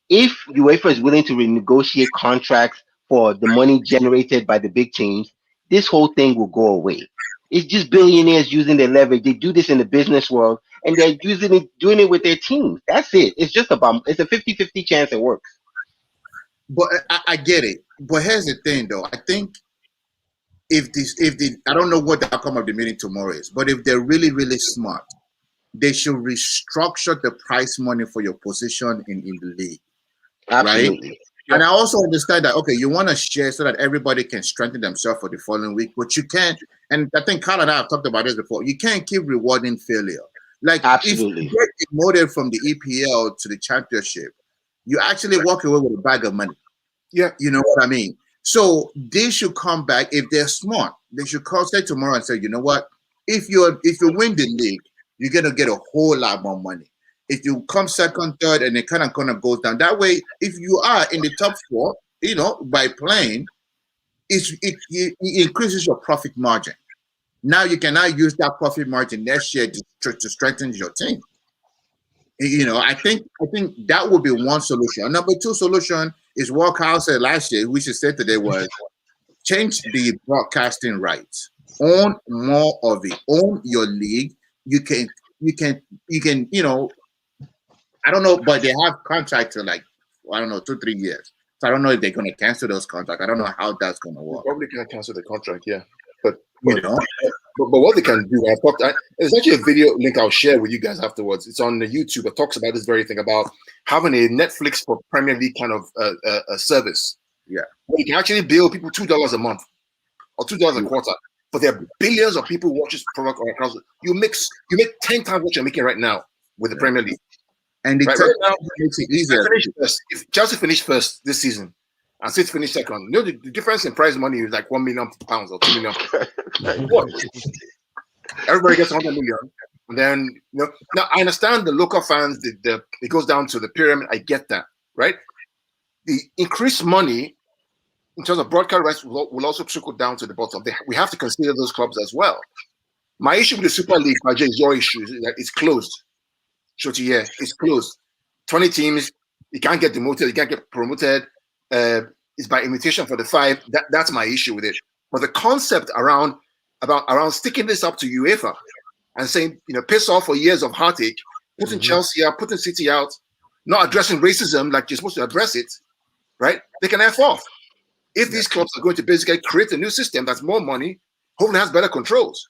If UEFA is willing to renegotiate contracts for the money generated by the big teams, this whole thing will go away. It's just billionaires using their leverage. They do this in the business world, and they're doing it with their teams. That's it. It's just it's a 50-50 chance it works. But I get it. But here's the thing, though. I think I don't know what the outcome of the meeting tomorrow is, but if they're really, really smart, they should restructure the prize money for your position in the league. Absolutely. Right? And I also understand that, okay, you want to share so that everybody can strengthen themselves for the following week, but you can't, and I think Carl and I have talked about this before, you can't keep rewarding failure. Like, absolutely. If you get demoted from the EPL to the championship, you actually walk away with a bag of money. Yeah. You know what I mean? So they should come back. If they're smart, they should call say tomorrow and say, you know what? If you win the league, you're gonna get a whole lot more money. If you come second, third, and it kind of goes down that way, if you are in the top 4, by playing, it increases your profit margin. Now you can now use that profit margin next year to strengthen your team. I think that would be one solution. Number 2 solution is what Kyle said last year, which he said today was change the broadcasting rights. Own more of it. Own your league. You can, I don't know, but they have contracts for 2-3 years. So I don't know if they're going to cancel those contracts. I don't know how that's going to work. They probably can't cancel the contract, yeah. But what they can do, there's actually a video link I'll share with you guys afterwards. It's on the YouTube. It talks about this very thing about having a Netflix for Premier League kind of a service. Yeah, where you can actually bill people $2 a month or $2 a quarter. But there are billions of people who watch this product on account. You make 10 times what you're making right now with the Premier League. And right now makes it easier. If Chelsea finished first this season and City finished second, the difference in prize money is like £1 million or £2 million. What? Everybody gets 100 million. And then, now I understand the local fans, it goes down to the pyramid. I get that, right? The increased money in terms of broadcast rights will also trickle down to the bottom. We have to consider those clubs as well. My issue with the Super League, Ajay, is your issue. It's closed. Shoti, yeah, it's closed. 20 teams, you can't get demoted, you can't get promoted. It's by invitation for the 5. That's my issue with it. But the concept around sticking this up to UEFA and saying, piss off for years of heartache, putting Chelsea out, putting City out, not addressing racism like you're supposed to address it, right? They can F off. If these clubs are going to basically create a new system that's more money, hopefully has better controls.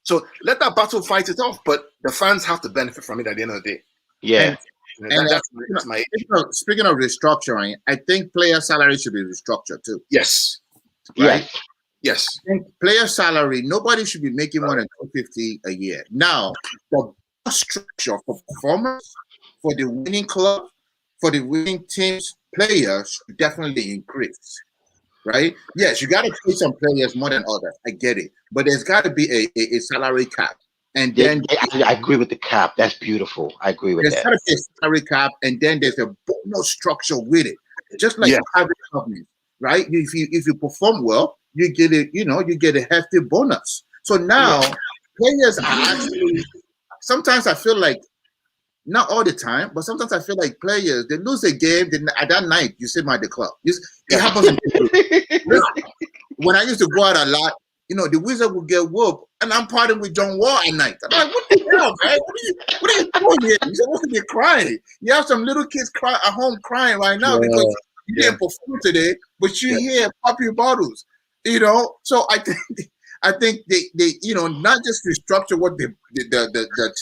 So let that battle fight it off, but the fans have to benefit from it at the end of the day. Yeah. That's my issue. Speaking of restructuring, I think player salary should be restructured too. Yes. Right? Yes. I think player salary, nobody should be making more than $250 a year. Now, the structure for performance, for the winning club, for the winning teams, players should definitely increase. Right? Yes, you got to pay some players more than others. I get it. But there's got to be a salary cap. And then I agree with the cap. That's beautiful. I agree with that. There's got to be a salary cap, and then there's a bonus structure with it. Just like private companies, right? If you perform well, you get it. You get a hefty bonus. So now players are actually. Sometimes I feel like, not all the time, but sometimes I feel like players, they lose a game, then at that night you say my the club. It happens. When I used to go out a lot, the Wizard would get whooped, and I'm partying with John Wall at night. I'm like, what the hell, man? What are you doing here? You're supposed to be crying. You have some little kids at home crying right now because you didn't perform today, but you're here popping bottles. So I think they not just restructure what the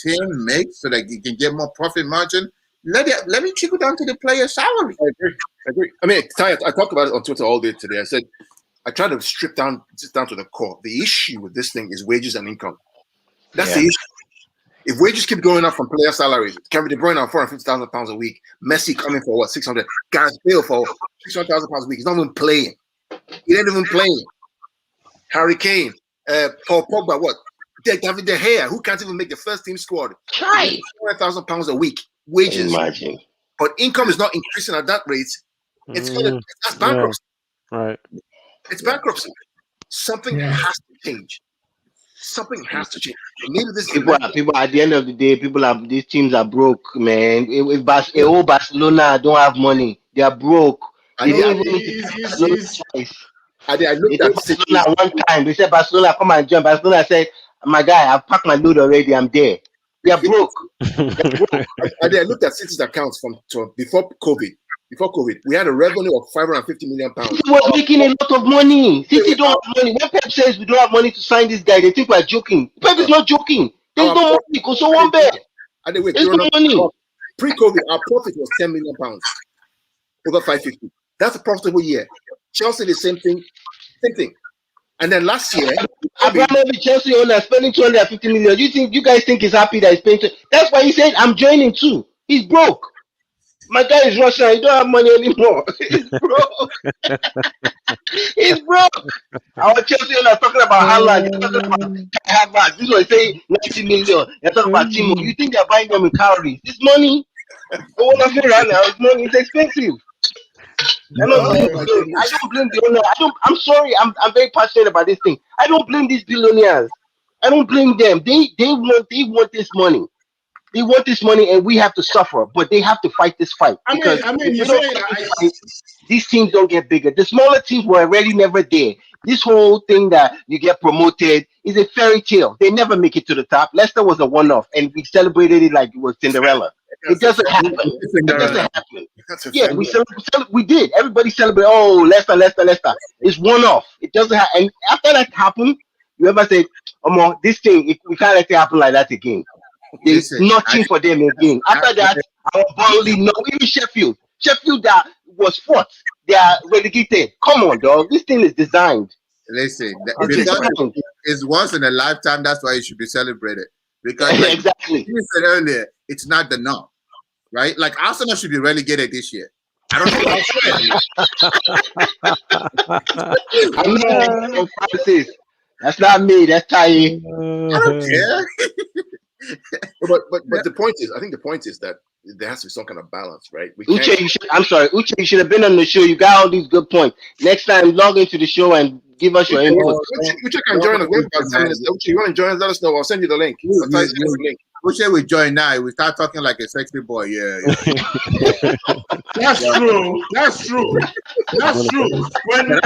team makes so that you can get more profit margin. Let me trickle down to the player salary. I agree. I mean, I talked about it on Twitter all day today. I said I try to strip down to the core. The issue with this thing is wages and income. That's the issue. If wages keep going up from player salaries, Kevin De Bruyne on £450,000 a week, Messi coming for what, 600, Gareth Bale for £600,000 a week. He's not even playing. He ain't even playing. Harry Kane, Paul Pogba, what? David De Gea, who can't even make the first team squad. Right. £400,000 a week wages. Imagine. But income is not increasing at that rate. It's that's bankruptcy. Right. It's bankruptcy. Something has to change. Something has to change. Maybe this people at the end of the day, these teams are broke, man. If Barcelona don't have money, they are broke. They don't even I looked at Barcelona one time. They said, Barcelona, come and join. Barcelona said, my guy, I've packed my load already. I'm there. They are broke. I looked at City's accounts from before COVID. Before COVID, we had a revenue of £550 million. City was making a lot of money. City don't have money. When Pep says we don't have money to sign this guy, they think we're joking. Pep is not joking. There's no money because so one bet. There's no money. Pre-COVID, our profit was £10 million over 550. That's a profitable year. Chelsea, the same thing. And then last year, Abramovich, Chelsea owner, spending 250 million. You guys think he's happy that he's paying? That's why he said, "I'm joining too." He's broke. My guy is Russian. He don't have money anymore. He's broke. He's broke. Our Chelsea owner talking about Haaland. You're talking about Havertz. This was saying 90 million. You're talking about Timo. You think they're buying them in calories? It's money. All of it right now. It's money. It's expensive. I don't blame the owner. I'm sorry. I'm very passionate about this thing. I don't blame these billionaires. I don't blame them. They want this money. They want this money, and we have to suffer. But they have to fight this fight. These teams don't get bigger. The smaller teams were already never there. This whole thing that you get promoted is a fairy tale. They never make it to the top. Leicester was a one-off, and we celebrated it like it was Cinderella. It doesn't happen. It doesn't happen. Yeah, we did. Everybody celebrated. Oh, Leicester. It's one-off. It doesn't happen. And after that happened, you ever say, this thing, we can't let it happen like that again. There's nothing for them again. After that, our Burnley, even Sheffield that was fourth, they are relegated. Come on, dog. This thing is designed. Listen, it's once in a lifetime. That's why it should be celebrated. Because exactly, you said earlier, it's not the norm, right? Like Arsenal should be relegated this year. I don't know. That's not me. That's Ty. I don't care. But the point is, I think the point is that there has to be some kind of balance, right? Uche, Uche, you should have been on the show. You got all these good points. Next time, log into the show and give us your input. Uche can join us. Uche, you want to join us? Let us know. I'll send you the link. Uche will join now. We start talking like a sexy boy. Yeah. That's true. That's true. That's true. When the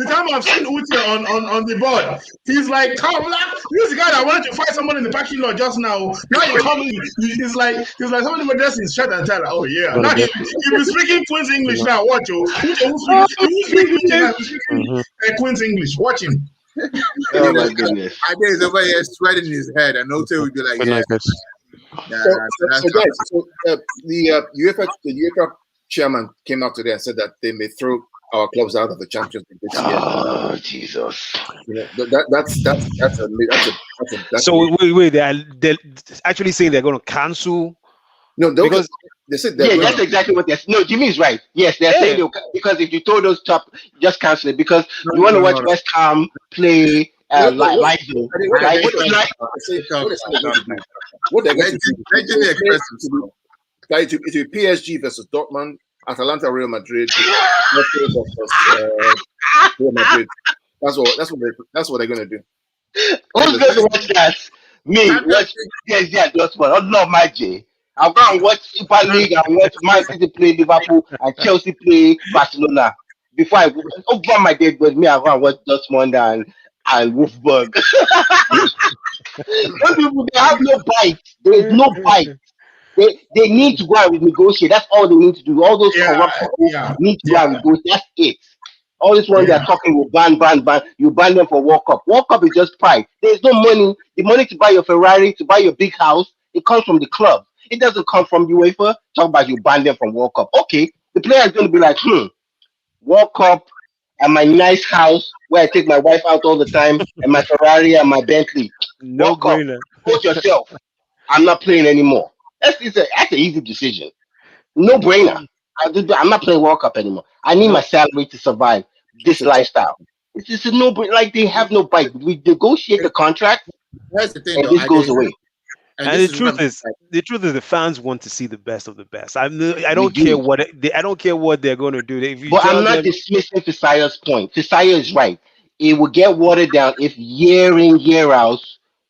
time I've seen Uche on the board, he's like, this guy that wanted to fight someone in the parking lot just now. Now you're coming. He's like somebody was dressed in shirt and tie. Oh yeah. Now he was speaking Queen's English now. Watch you. Who's speaking Queen's English? Watch him. Oh my goodness. I think he's over here sweating his head, and Ote would be like, yeah. The UEFA chairman came out today and said that they may throw our clubs out of the Champions League this year. Oh Jesus! That's so wait, they're actually saying they're going to cancel. No, because they said that's exactly what they're. No, Jimmy is right. Yes, they're saying because if you told those top, just cancel it because you want to watch West Ham play live. What they're going to do? It will be PSG versus Dortmund, Atalanta, Real Madrid, Real Madrid. That's what they're going to do. Who's going to watch that? Me. Watch PSG Dortmund. Oh no, my J. I'll go and watch Super League and watch Man City play Liverpool and Chelsea play Barcelona. Before I over my dead was me, I'll go and watch Dortmund and Wolfsburg. Those people, they have no bite. There is no bite. They need to go and negotiate. That's all they need to do. All those corrupt people need to go and negotiate. That's it. All this one they're talking will ban. You ban them for World Cup. World Cup is just pride. There's no money. The money to buy your Ferrari, to buy your big house, it comes from the club. It doesn't come from UEFA. Talk about you ban them from World Cup. Okay, the player is going to be like, World Cup and my nice house where I take my wife out all the time and my Ferrari and my Bentley. No brainer. Hold yourself. I'm not playing anymore. That's an easy decision. No brainer. I'm not playing World Cup anymore. I need my salary to survive this lifestyle. It's just a no brainer. Like they have no bite. We negotiate the contract. That's the thing. And this goes away. And the truth is, the fans want to see the best of the best. I don't care what they're going to do. But I'm not dismissing Fisayo's point. Fisayo is right. It will get watered down if year in, year out,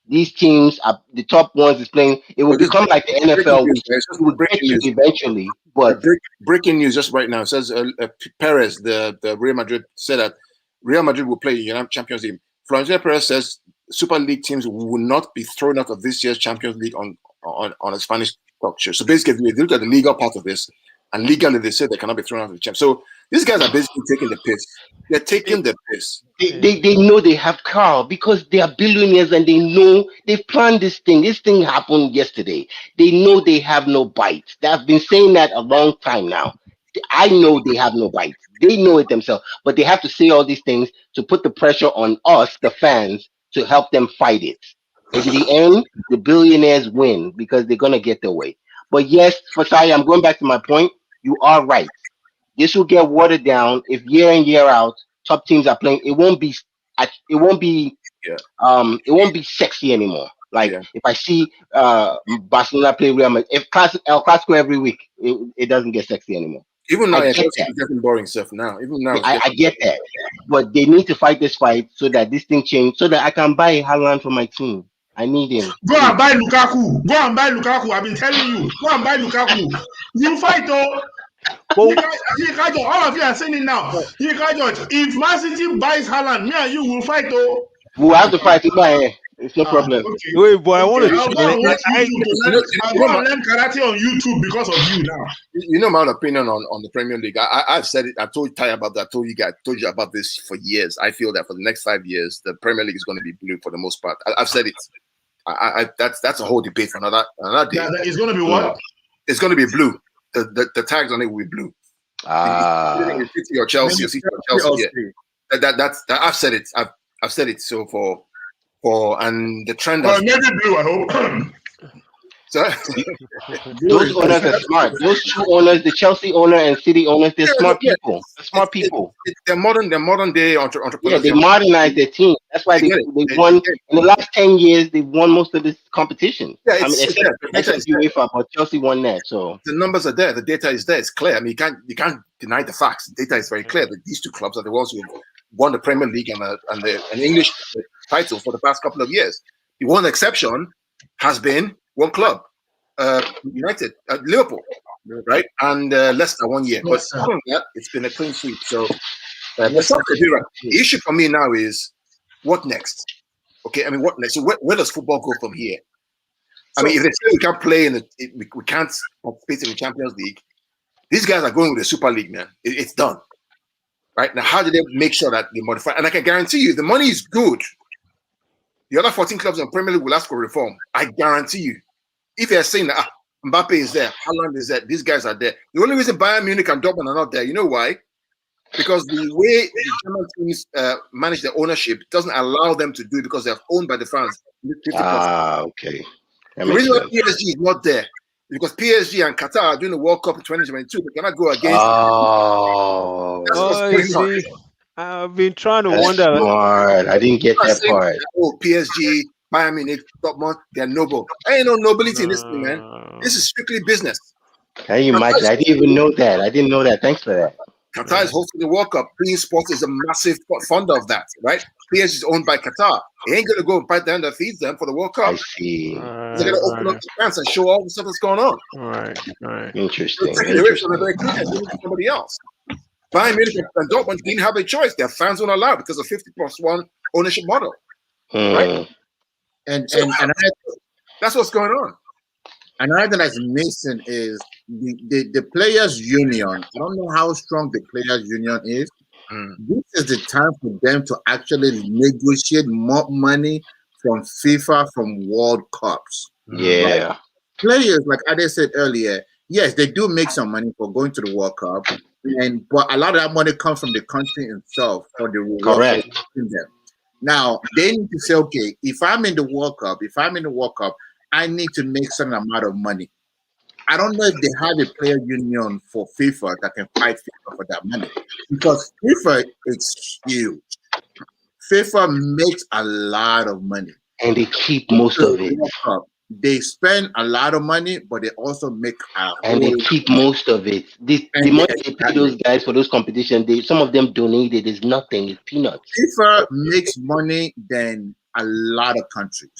these teams are the top ones is playing. It will become like the NFL. It will break eventually. But breaking news just right now. It says Perez, the Real Madrid, said that Real Madrid will play Champions League. Florentino Perez says Super League teams will not be thrown out of this year's Champions League on a Spanish structure. So basically, if you look at the legal part of this, and legally they say they cannot be thrown out of the champ. So these guys are basically taking the piss. They're taking the piss. They know they have Carl because they are billionaires and they know they've planned this thing. This thing happened yesterday. They know they have no bite. They've been saying that a long time now. I know they have no bite. They know it themselves, but they have to say all these things to put the pressure on us, the fans, to help them fight it. And in the end, the billionaires win because they're going to get their way. But yes, Fasai, I'm going back to my point. You are right. This will get watered down if year in, year out, top teams are playing. It won't be sexy anymore. Like if I see Barcelona play Real Madrid, if El Clasico every week, it doesn't get sexy anymore. Even now, it's getting boring stuff now. Even now, I get that, but they need to fight this fight so that this thing changes, so that I can buy Haaland for my team. I need him. Go and buy Lukaku. I've been telling you. Go and buy Lukaku. You fight though. All of you are saying it now. If Man City buys Haaland, me and you will fight though. We'll have to fight it. It's no problem. Okay. Wait, boy, I want to. I'll go and learn karate on YouTube because of you now. You know my opinion on the Premier League. I've said it. I told Ty about that. I told you about this for years. I feel that for the next 5 years, the Premier League is going to be blue for the most part. I've said it. That's a whole debate for another day. Yeah, it's going to be what? It's going to be blue. The tags on it will be blue. City or Chelsea, or Chelsea. That's I've said it. I've said it. So for and the trend. Maybe blue. I hope. So Those owners are smart. Those two owners, the Chelsea owner and City owners, they're smart people. They're smart people. They're modern day entrepreneurs. Yeah, they modernized their team. That's why they won in the last 10 years. They won most of this competition. Yeah, I mean, except UEFA, but Chelsea won that. So the numbers are there. The data is there. It's clear. I mean, you can't deny the facts. The data is very clear that these two clubs are the ones who won the Premier League and an English title for the past couple of years. The one exception has been one club, United, Liverpool, right? And Leicester 1 year. But other than that, it's been a clean sweep. So the issue for me now is what next? Okay, I mean, what next? So where does football go from here? I mean, if they say we can't play we can't participate in the Champions League, these guys are going with the Super League, man. It's done. Right? Now, how do they make sure that they modify? And I can guarantee you, the money is good. The other 14 clubs in Premier League will ask for reform. I guarantee you. If they're saying that Mbappe is there, Haaland is there, these guys are there. The only reason Bayern Munich and Dortmund are not there, you know why? Because the way the German teams manage their ownership doesn't allow them to do it because they're owned by the fans. Okay. The reason why PSG is not there is because PSG and Qatar are doing the World Cup in 2022. They cannot go against. I've been trying to wonder. Smart. I didn't get that part. PSG, Bayern Munich, Dortmund, they're noble. There ain't no nobility in this thing, man. This is strictly business. Can you imagine? I didn't even know that. I didn't know that. Thanks for that. Qatar is hosting the World Cup. Bein Sports is a massive funder of that, right? PSG is owned by Qatar. They ain't going to go and bite the hand that feeds them for the World Cup. I see. They're going to open up the fans and show all the stuff that's going on. Right. Interesting. Somebody else. Bayern Munich and Dortmund didn't have a choice. Their fans won't allow because of 50+1 ownership model. Right? And that's what's going on. Another thing that's missing is the players' union. I don't know how strong the players' union is. This is the time for them to actually negotiate more money from FIFA, from World Cups. Yeah. Like, players, like Ade said earlier, yes, they do make some money for going to the World Cup, but a lot of that money comes from the country itself for the reward. Correct. Them. Now they need to say, okay, if I'm in the World Cup, I need to make some amount of money. I don't know if they have a player union for FIFA that can fight FIFA for that money, because FIFA is huge. FIFA makes a lot of money, and they keep most of it. They spend a lot of money, but they also make they keep most of it. The money they pay those guys for those competitions, some of them donated. It's nothing. It's peanuts. FIFA makes money than a lot of countries.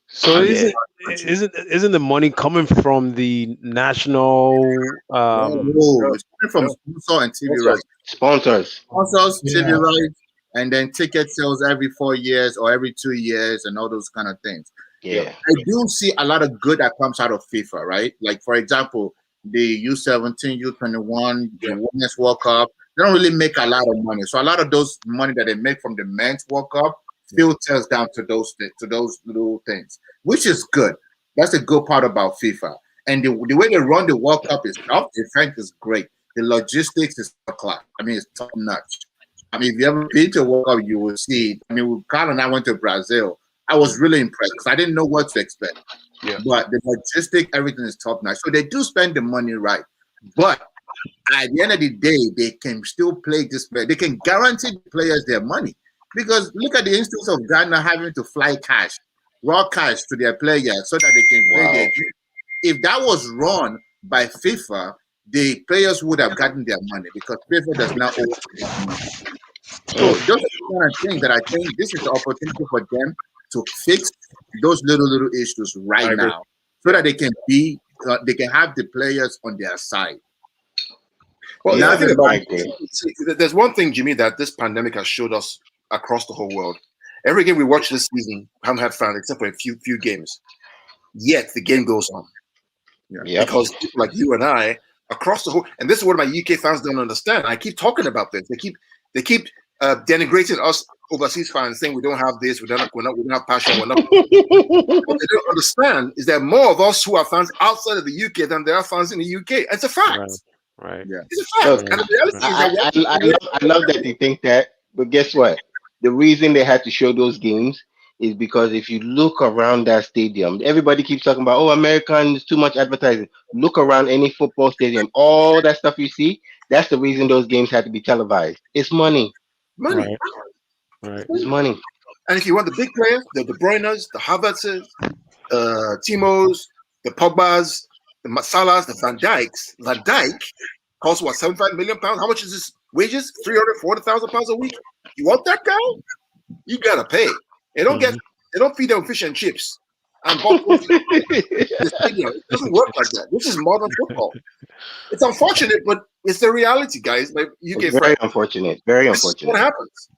So isn't the money coming from the national? It's coming from sponsor and TV rights. Sponsors, TV rights, and then ticket sales every 4 years or every 2 years, and all those kind of things. Yeah, I do see a lot of good that comes out of FIFA, right? Like, for example, the U17, U21, the Women's World Cup. They don't really make a lot of money. So a lot of those money that they make from the Men's World Cup filters down to those little things, which is good. That's a good part about FIFA. And the way they run the World Cup is top. The event is great. The logistics is top class. I mean, it's top notch. I mean, if you ever been to a World Cup, you will see. I mean, Carl and I went to Brazil. I was really impressed because I didn't know what to expect. Yeah. But the logistics, everything is top notch. So they do spend the money right. But at the end of the day, they can still play this player. They can guarantee the players their money. Because look at the instance of Ghana having to fly cash, raw cash to their players so that they can play their game. If that was run by FIFA, the players would have gotten their money because FIFA does not owe them money. So those are the kind of things that I think this is the opportunity for them to fix those little issues right now, so that they can have the players on their side. Well, there's one thing, Jimmy, that this pandemic has showed us across the whole world. Every game we watch this season, haven't had fans except for a few games. Yet the game goes on. Because people like you and I across the whole, and this is what my UK fans don't understand. I keep talking about this. They keep denigrating us overseas fans, saying we don't have this, we don't have passion, we're not. What they don't understand is there are more of us who are fans outside of the UK than there are fans in the UK. It's a fact. Right. Yeah. It's a fact. And the I love that they think that, but guess what? The reason they had to show those games is because if you look around that stadium, everybody keeps talking about, oh, American is too much advertising. Look around any football stadium, all that stuff you see, that's the reason those games had to be televised. It's money. Money. Right. It's money. And if you want the big players, the De Bruyne's, the Havertz's, Timo's, the Pogbas, the Salahs, the Van Dijk costs what, £75 million? How much is his wages? £340,000 a week. You want that guy? You gotta pay. They don't feed them fish and chips. And it doesn't work like that. This is modern football. It's unfortunate, but it's the reality, guys. Like UK very unfortunate. Very unfortunate. What happens?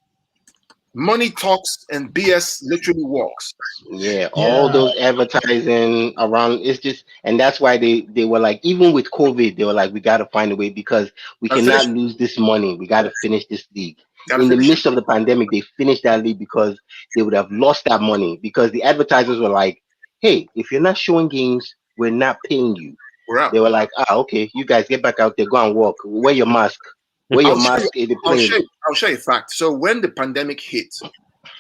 Money talks and BS literally walks. Yeah, all those advertising around, it's just, and that's why they were like, even with COVID, they were like, we got to find a way because we cannot lose this money. We got to finish this league. In the midst of the pandemic, they finished that league because they would have lost that money because the advertisers were like, hey, if you're not showing games, we're not paying you. We're out. They were like, okay, you guys get back out there, go and walk, wear your mask. I'll show you a fact. So when the pandemic hit,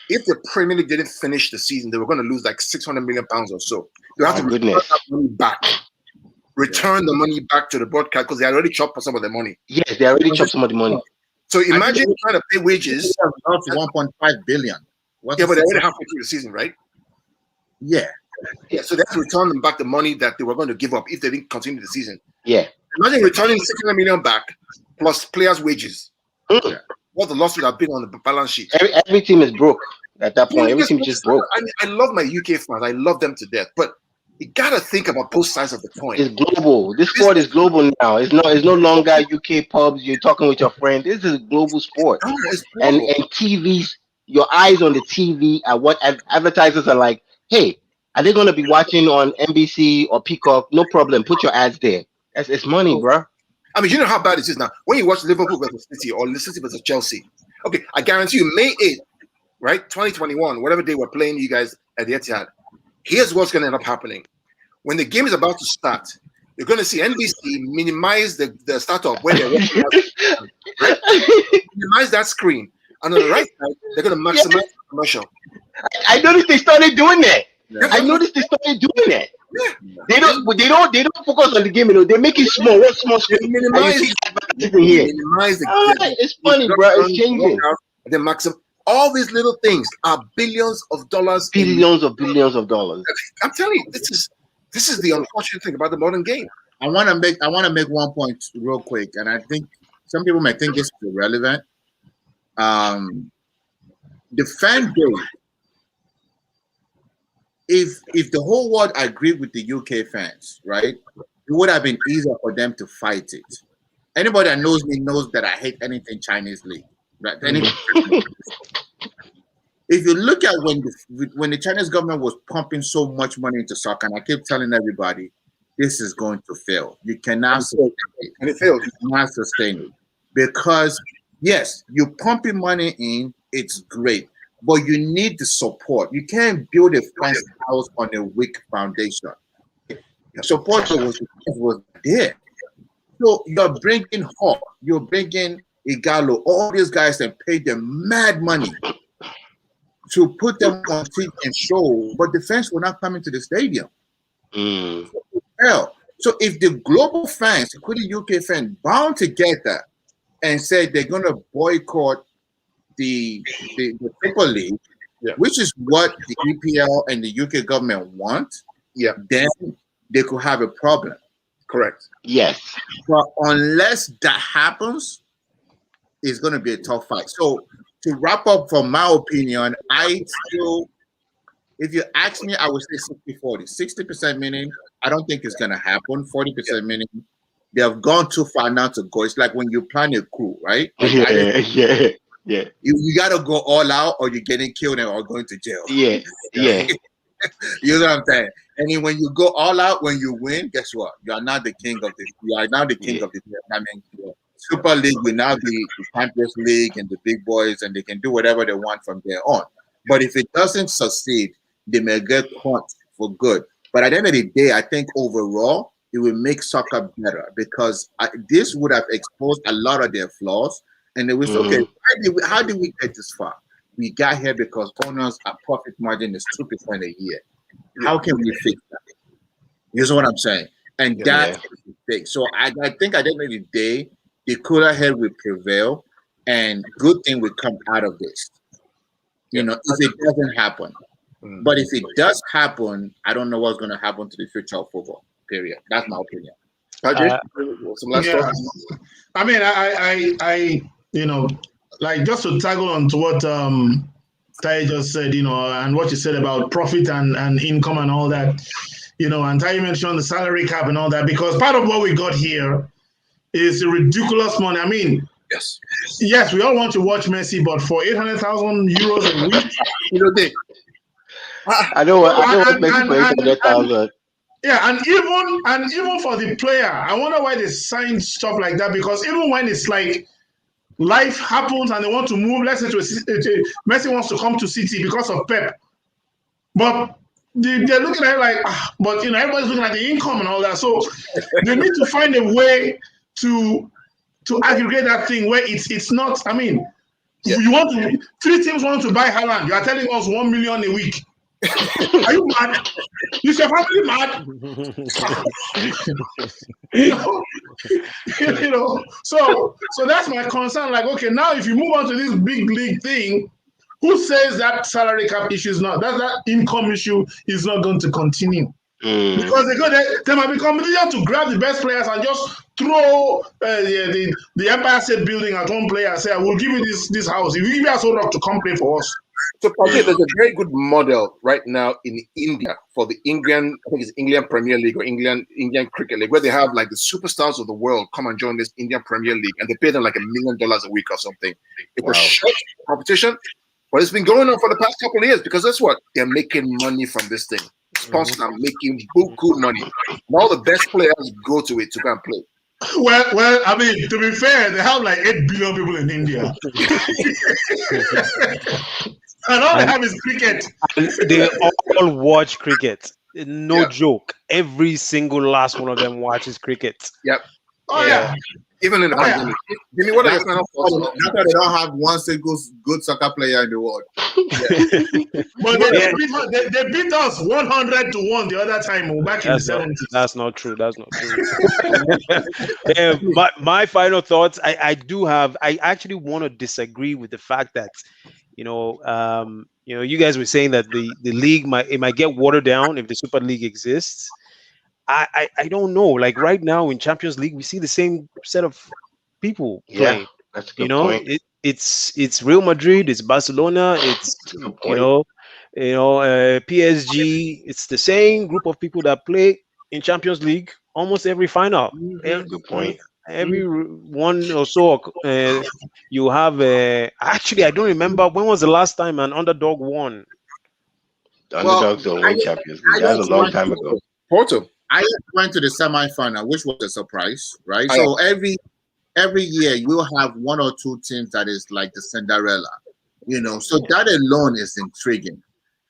if the Premier League didn't finish the season, they were going to lose like £600 million or so. They have to return that money back. Return the money back to the broadcast because they already chopped some of the money. Yes, they already chopped some of the money. So imagine trying to pay wages. Up to 1.5 billion. But they're already halfway through the season, right? Yeah. Yeah, so they have to return them back the money that they were going to give up if they didn't continue the season. Yeah. Imagine returning £600 million back plus players' wages. What the loss would have been on the balance sheet. Every team is broke at that point. Every team just broke. I love my UK fans. I love them to death. But you gotta think about both sides of the coin. It's global. This sport is global now. It's no longer UK pubs. You're talking with your friend. This is a global sport. And TVs, your eyes on the TV are what advertisers are like. Hey, are they gonna be watching on NBC or Peacock? No problem. Put your ads there. It's money, bro. I mean, you know how bad it is now. When you watch Liverpool versus City or City versus Chelsea, okay, I guarantee you, May 8th, right, 2021, whatever day we're playing you guys at the Etihad, here's what's going to end up happening. When the game is about to start, you're going to see NBC minimize the startup where they're right? Minimize that screen. And on the right side, they're going to maximize the commercial. I noticed they started doing that. I noticed they started doing that. Yeah. They don't focus on the game, they make it small. What small screen? Minimize it's funny, bro. It's changing. The maximum. All these little things are billions of dollars. Billions of dollars. I'm telling you, this is the unfortunate thing about the modern game. I want to make one point real quick, and I think some people might think this is irrelevant. The fan base. If the whole world agreed with the UK fans, right, it would have been easier for them to fight it. Anybody that knows me knows that I hate anything Chinese league, right? If you look at when the Chinese government was pumping so much money into soccer, and I keep telling everybody, this is going to fail. You cannot sustain it. And it failed. You cannot sustain it because yes, you pumping money in, it's great. But you need the support. You can't build a fancy house on a weak foundation. Support was there. So you're bringing Hawk, you're bringing Igalo, all these guys and pay them mad money to put them on TV and show, but the fans were not coming to the stadium. So if the global fans, including UK fans, bound together and said they're going to boycott the Super League, which is what the EPL and the UK government want, then they could have a problem. Correct. Yes. But unless that happens, it's going to be a tough fight. So to wrap up, from my opinion, if you ask me, I would say 60-40. 60% meaning I don't think it's going to happen. 40% meaning they have gone too far now to go. It's like when you plan a coup, right? Yeah. You gotta go all out, or you're getting killed or going to jail. Yeah. You know what I'm saying? And then when you go all out, when you win, guess what? You are now the king of this. You are now the king of the. I mean, Super League will now be the Champions League and the big boys, and they can do whatever they want from there on. But if it doesn't succeed, they may get caught for good. But at the end of the day, I think overall it will make soccer better because this would have exposed a lot of their flaws. And it was okay. How did we get this far? we got here because owners' profit margin is 2% a year. How can we fix that? You know what I'm saying? And that's the thing. So I think at the end of the day, the cooler head will prevail, and good thing will come out of this. You know, if it doesn't happen. But if it does happen, I don't know what's going to happen to the future of football. Period. That's my opinion. Some last thoughts? I mean, I you know, like just to taggle on to what Tai just said, you know, and what you said about profit and income and all that, you know, and Tai mentioned the salary cap and all that, because part of what we got here is ridiculous money. I mean, yes, we all want to watch Messi, but for 800,000 euros a week, you know, I know what Messi for 800,000. Yeah, and even for the player, I wonder why they sign stuff like that, because even when it's like life happens and they want to move, let's say Messi wants to come to City because of Pep, but they're looking at it like, but you know, everybody's looking at the income and all that, so they need to find a way to aggregate that thing where it's not. I mean, you want to 3 teams want to buy Haaland, you are telling us 1 million a week. Are you mad? Is your family mad? you know, so that's my concern. Like, okay, now if you move on to this big league thing, who says that salary cap issue is not, that income issue is not going to continue? Because they might be competition to grab the best players and just throw the Empire State Building at one player and say, I will give you this house. If you give us a rock to come play for us. So there's a very good model right now in India for the England, I think it's England Premier League or Indian Cricket League, where they have like the superstars of the world come and join this Indian Premier League, and they pay them like $1 million a week or something. It's a short competition, but it's been going on for the past couple of years, because that's what they're making money from this thing. Sponsors are making buku money, and all the best players go to it to go and play. Well, I mean, to be fair, they have like 8 billion people in India. And all they have is cricket. They all watch cricket. No joke. Every single last one of them watches cricket. Yep. Oh yeah. Even in the pandemic. Jimmy, what are your final thoughts? That's why they don't have one single good soccer player in the world. But they beat us 100-1 the other time back in the 70s. That's not true. That's not true. My final thoughts. I actually want to disagree with the fact that, you know, you guys were saying that the league might get watered down if the Super League exists. I don't know. Like right now in Champions League, we see the same set of people playing. That's a good point. It's Real Madrid, it's Barcelona, it's PSG. It's the same group of people that play in Champions League almost every final. Good point. Every one or so, you have. Actually, I don't remember when was the last time an underdog won. The underdogs don't win Champions League. That was a long time ago. Porto. I went to the semi-final, which was a surprise, right? So every year you'll have 1 or 2 teams that is like the Cinderella, you know. So that alone is intriguing.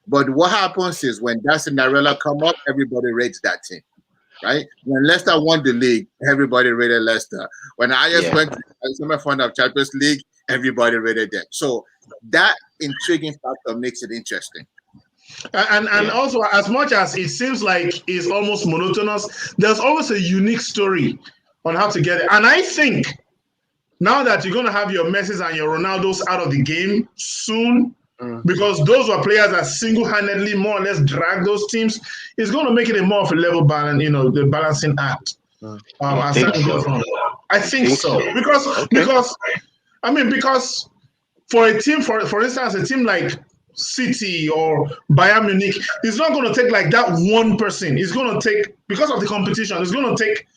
But what happens is when that Cinderella come up, everybody rates that team, right? When Leicester won the league, everybody rated Leicester. When Ajax went to the semi-final of Champions League, everybody rated them. So that intriguing factor makes it interesting. And also, as much as it seems like it's almost monotonous, there's always a unique story on how to get it. And I think now that you're going to have your Messis and your Ronaldos out of the game soon, because those were players that single-handedly more or less drag those teams, it's going to make it a more of a level balance, you know, the balancing act. I think so. Because for a team, for instance, a team like City or Bayern Munich, it's not going to take like that one person. It's going to take, because of the competition, it's going to take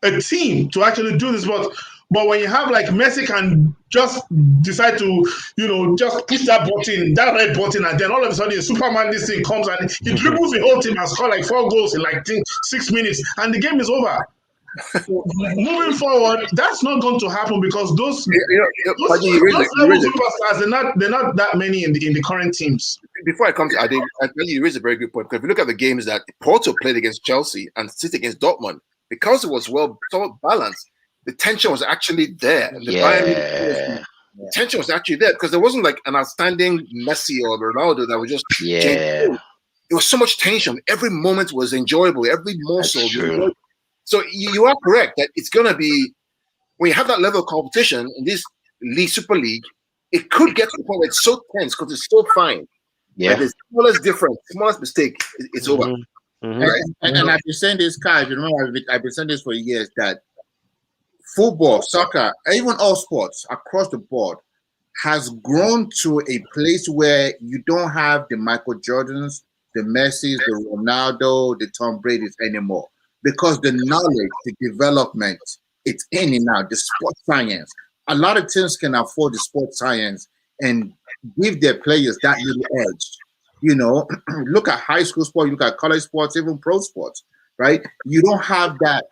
a team to actually do this. But when you have like Messi can just decide to, you know, just push that button, that red button, and then all of a sudden Superman this thing comes and he dribbles the whole team and scores like 4 goals in like 6 minutes, and the game is over. Moving forward, that's not going to happen because those superstars, they're not that many in the current teams. Before I come to Ade, I tell you raise a very good point, because if you look at the games that Porto played against Chelsea and City against Dortmund, because it was well balanced, the tension was actually there. the tension was actually there because there wasn't like an outstanding Messi or Ronaldo that was just Yeah. There was so much tension. Every moment was enjoyable. Every morsel. That's true. So you are correct that it's going to be, when you have that level of competition in this league, Super League, it could get to the point where it's so tense because it's so fine. Yeah. Like the smallest difference, smallest mistake, it's over. Right? And I've been saying this, Kai, if you remember, I've been saying this for years, that football, soccer, even all sports across the board has grown to a place where you don't have the Michael Jordans, the Messis, the Ronaldo, the Tom Brady's anymore. Because the knowledge, the development, it's in and out, the sports science. A lot of teams can afford the sports science and give their players that little edge. You know, look at high school sports, look at college sports, even pro sports, right? You don't have that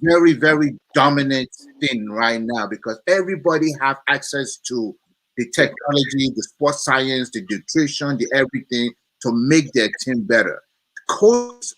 very, very dominant thing right now because everybody have access to the technology, the sports science, the nutrition, the everything to make their team better. Coach,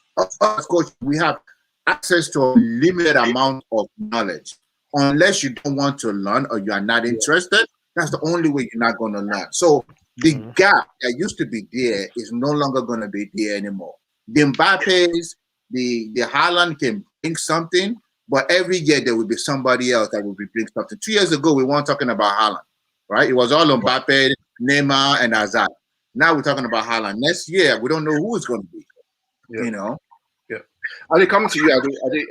we have access to a limited amount of knowledge. Unless you don't want to learn or you are not interested, that's the only way you're not going to learn. So the gap that used to be there is no longer going to be there anymore. The Mbappe's, the Haaland can bring something, but every year there will be somebody else that will be bring something. 2 years ago, we weren't talking about Haaland, right? It was all Mbappe, Neymar, and Hazard. Now we're talking about Haaland. Next year, we don't know who it's going to be. You know. Yeah. Are they coming to you?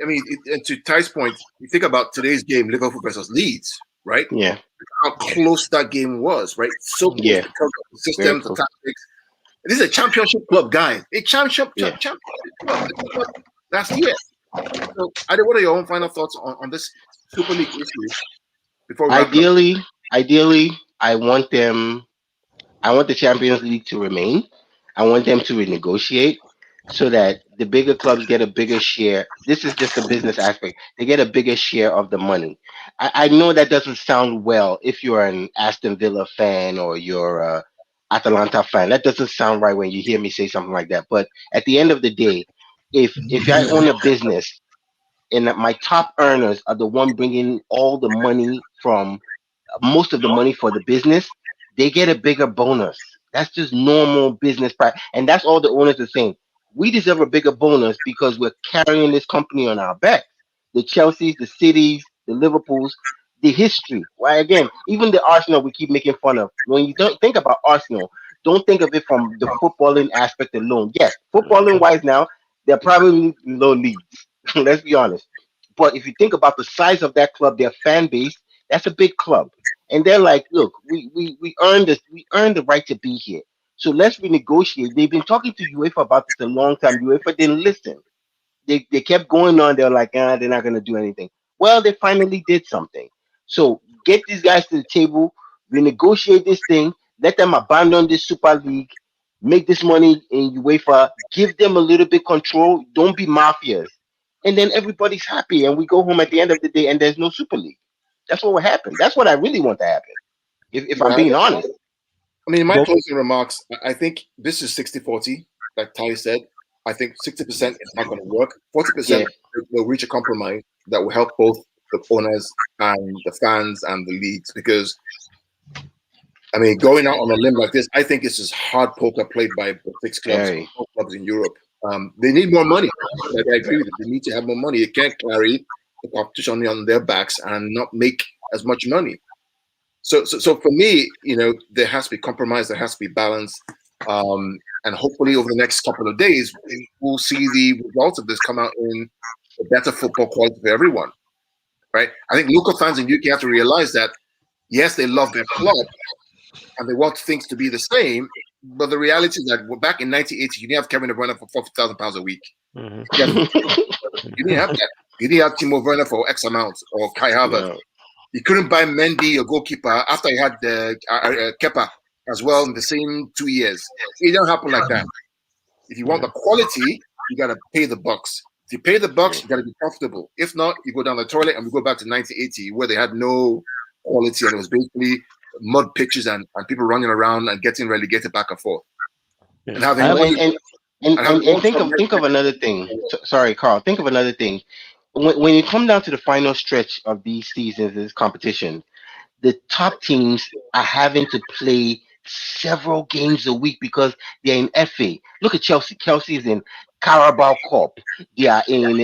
I mean, to Ty's point, you think about today's game, Liverpool versus Leeds, right? Yeah. How close that game was, right? So close because of the systems, the tactics. This is a championship club, guys. A championship club last year. So, Ade, what are your own final thoughts on this Super League issue? Before ideally, I want the Champions League to remain. I want them to renegotiate so that the bigger clubs get a bigger share. This is just a business aspect. They get a bigger share of the money. I know that doesn't sound well if you're an Aston Villa fan or you're a Atalanta fan. That doesn't sound right when you hear me say something like that. But at the end of the day, if I own a business and my top earners are the one bringing all the money from most of the money for the business, they get a bigger bonus. That's just normal business practice. And that's all the owners are saying. We deserve a bigger bonus because we're carrying this company on our back. The Chelseas, the Cities, the Liverpools, the history. Why again, even the Arsenal we keep making fun of. When you don't think about Arsenal, don't think of it from the footballing aspect alone. Yes, footballing wise now, they're probably low leagues. Let's be honest. But if you think about the size of that club, their fan base, that's a big club. And they're like, look, we earned this, we earned the right to be here. So let's renegotiate. They've been talking to UEFA about this a long time. UEFA didn't listen. They kept going on. They're like, they're not going to do anything. Well, they finally did something. So get these guys to the table, renegotiate this thing, let them abandon this Super League, make this money in UEFA, give them a little bit control. Don't be mafias. And then everybody's happy, and we go home at the end of the day, and there's no Super League. That's what will happen. That's what I really want to happen. If I'm being honest. I mean, in my closing remarks, I think this is 60-40, like Ty said. I think 60% is not going to work. 40% will reach a compromise that will help both the owners and the fans and the leagues. Because, I mean, going out on a limb like this, I think this is hard poker played by the 6 clubs in Europe. They need more money. Like I agree with you. They need to have more money. You can't carry the competition on their backs and not make as much money. So for me, there has to be compromise. There has to be balance. And hopefully over the next couple of days, we'll see the results of this come out in a better football quality for everyone. Right? I think local fans in UK have to realize that, yes, they love their club and they want things to be the same. But the reality is that back in 1980, you didn't have Kevin De Bruyne for £40,000 a week. You didn't have that. You didn't have Timo Werner for X amount or Kai Havertz. No. You couldn't buy Mendy, your goalkeeper, after you had Kepa as well in the same 2 years. It don't happen like that. If you want the quality, you got to pay the bucks. If you pay the bucks, you got to be comfortable. If not, you go down the toilet and we go back to 1980 where they had no quality and it was basically mud pitches and people running around and getting relegated back and forth. And think of another thing. Sorry, Carl. Think of another thing. When you come down to the final stretch of these seasons, this competition, the top teams are having to play several games a week because they're in FA. Look at Chelsea. Chelsea is in Carabao Cup. They are in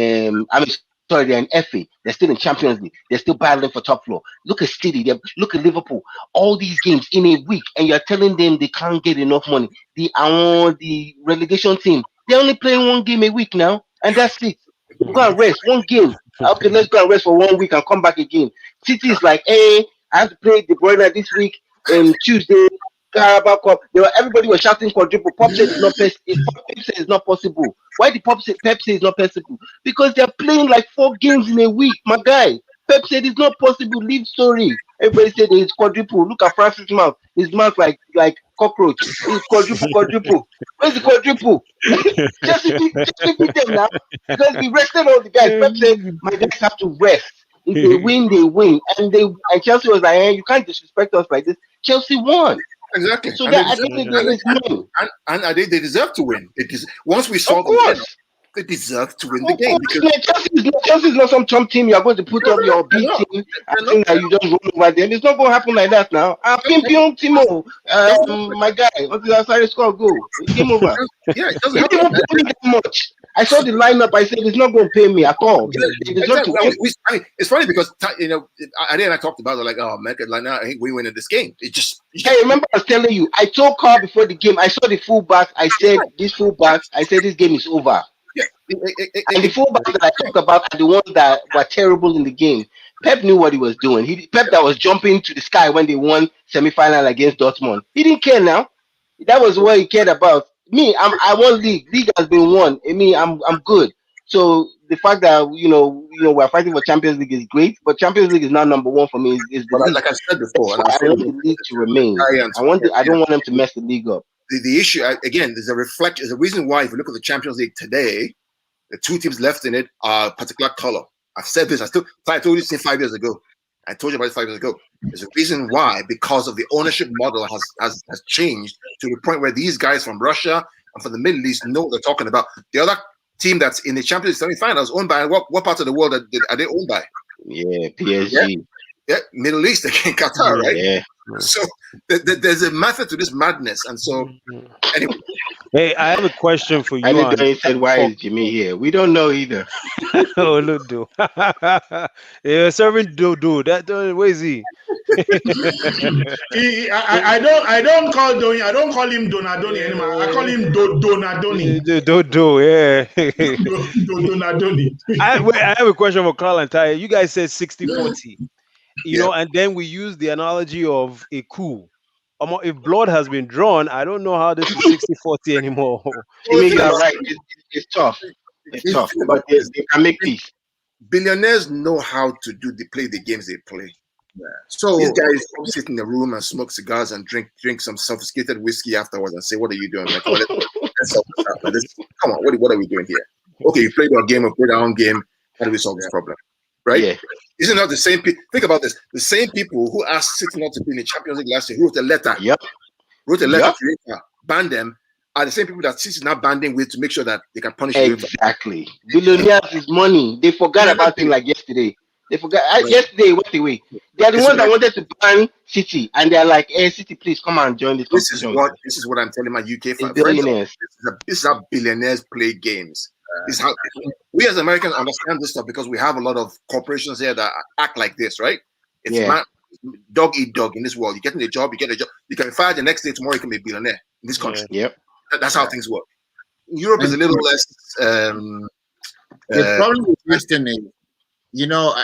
they're in FA. They're still in Champions League. They're still battling for top floor. Look at City. Look at Liverpool. All these games in a week, and you're telling them they can't get enough money. The relegation team, they're only playing one game a week now, and that's it. Go and rest one game. Okay, let's go and rest for 1 week and come back again. City is like, hey, I have to play De Bruyne this week and Tuesday. Carabao Cup. Everybody was shouting quadruple. Pep said it's not it's not possible. Why did Pep say it's not possible? Because they're playing like 4 games in a week, my guy. Pep said it's not possible. Leave story. Everybody said it's quadruple. Look at Francis' mouth. His mouth like cockroach. It's quadruple. Where's the quadruple? just repeat them now. Because we rested all the guys. Pep said my guys have to rest. If they win, they win. And Chelsea was like, hey, you can't disrespect us like this. Chelsea won. Exactly. So that I think and they deserve to win. Once we saw them, they deserve to win the game. Chelsea is not some Trump team. You are going to put up your B team and think that you just run over them. It's not going to happen like that now. Pimpion Timo, my guy, until I started score goal, it came over. Yeah, it doesn't happen that much. I saw the lineup. I said it's not going to pay me at all. It's funny because I and I talked about it like, oh man, like now I think we winning this game. I remember I was telling you. I told Carl before the game. I saw the fullback. I said this game is over. Yeah. And the fullbacks that I talked about are the ones that were terrible in the game. Pep knew what he was doing. Pep that was jumping to the sky when they won semi-final against Dortmund. He didn't care now. That was what he cared about. Me, I won league. League has been won. I'm good. So the fact that we're fighting for Champions League is great, but Champions League is not number one for me. Like I said before, I want the league to remain. I don't want them to mess the league up. The issue again, there's a reason why if you look at the Champions League today, the 2 teams left in it are a particular color. I've said this. I told you this 5 years ago. I told you about it 5 years ago. There's a reason why, because of the ownership model has changed to the point where these guys from Russia and from the Middle East know what they're talking about. The other team that's in the Champions League semi-finals owned by what part of the world are they owned by? Yeah, PSG. Yeah, Middle East, again, Qatar, right? Yeah. So there's a method to this madness, and so anyway. Hey, I have a question for you. I said, "Why is Jimmy here?" We don't know either. Oh, look, dude. Yeah, serving dude. Where is he? I don't call Doni. I don't call him Donadoni anymore. I call him Donadoni. Yeah. Donadoni. I have a question for Carl and Ty. You guys said 60-40. And then we use the analogy of a coup. If blood has been drawn, I don't know how this is 60-40 anymore. You're right. It's tough. It's tough, but they can make peace. Billionaires know how to play the games they play. Yeah. So these guys sit in the room and smoke cigars and drink some sophisticated whiskey afterwards and say, "What are you doing?" Like, come on, what are we doing here? Okay, you played our game, or played our own game. How do we solve this problem? Right? Yeah. Isn't that the same people? Think about this. The same people who asked City not to be in the Champions League last year wrote a letter. Yep. Wrote a letter to UEFA, ban them, are the same people that City is now banding with to make sure that they can punish UEFA. Exactly. Billionaires is money. They forgot about things like yesterday. They forgot. Yesterday went away. They are the ones that wanted to ban City, and they are like, "Hey, City, please come and join this." This is what I'm telling my UK friends. Billionaires. This is how billionaires play games. This is how we as Americans understand this stuff because we have a lot of corporations here that act like this, right? It's dog eat dog in this world. You get in a job, you get a job. You can fire the next day, tomorrow you can be a billionaire in this country. Yep. That's how things work. Europe is a little less. The problem with Western is,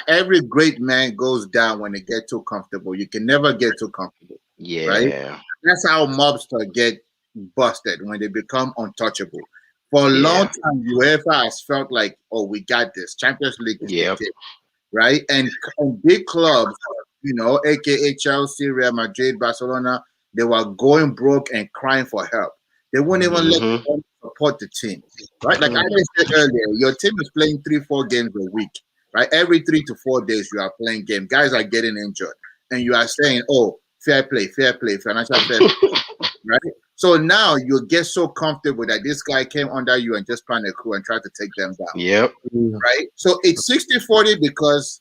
every great man goes down when they get too comfortable. You can never get too comfortable. Yeah. Right? That's how mobsters get busted when they become untouchable. For a long time, UEFA has felt like, oh, we got this. Champions League is the tip, right? And big clubs, aka Chelsea, Real Madrid, Barcelona, they were going broke and crying for help. They wouldn't even let them support the team, right? Like I said earlier, your team is playing 3-4 games a week, right? Every 3 to 4 days, you are playing games. Guys are getting injured. And you are saying, oh, fair play, financial fair play, right? So now you get so comfortable that this guy came under you and just planned a coup and tried to take them down. Yep. Right? So it's 60-40 because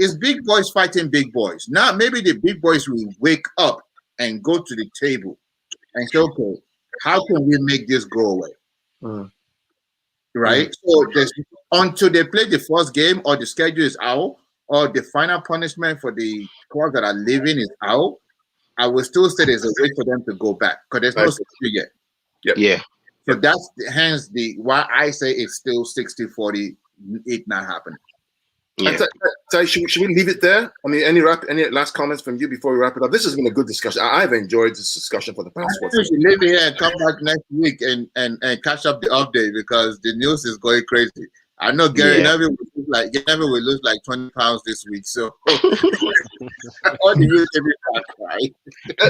it's big boys fighting big boys. Now maybe the big boys will wake up and go to the table and say, okay, how can we make this go away? Right? So until they play the first game or the schedule is out or the final punishment for the squads that are leaving is out, I will still say there's a way for them to go back because there's no schedule yet. Yeah. So that's hence why I say it's still 60-40, it not happening. Yeah. So should we leave it there? I mean, any last comments from you before we wrap it up? This has been a good discussion. I've enjoyed this discussion for the past 4 We should leave it here and come back next week and catch up the update because the news is going crazy. I know Gary Neville will lose like 20 pounds this week. So all the news every time, right?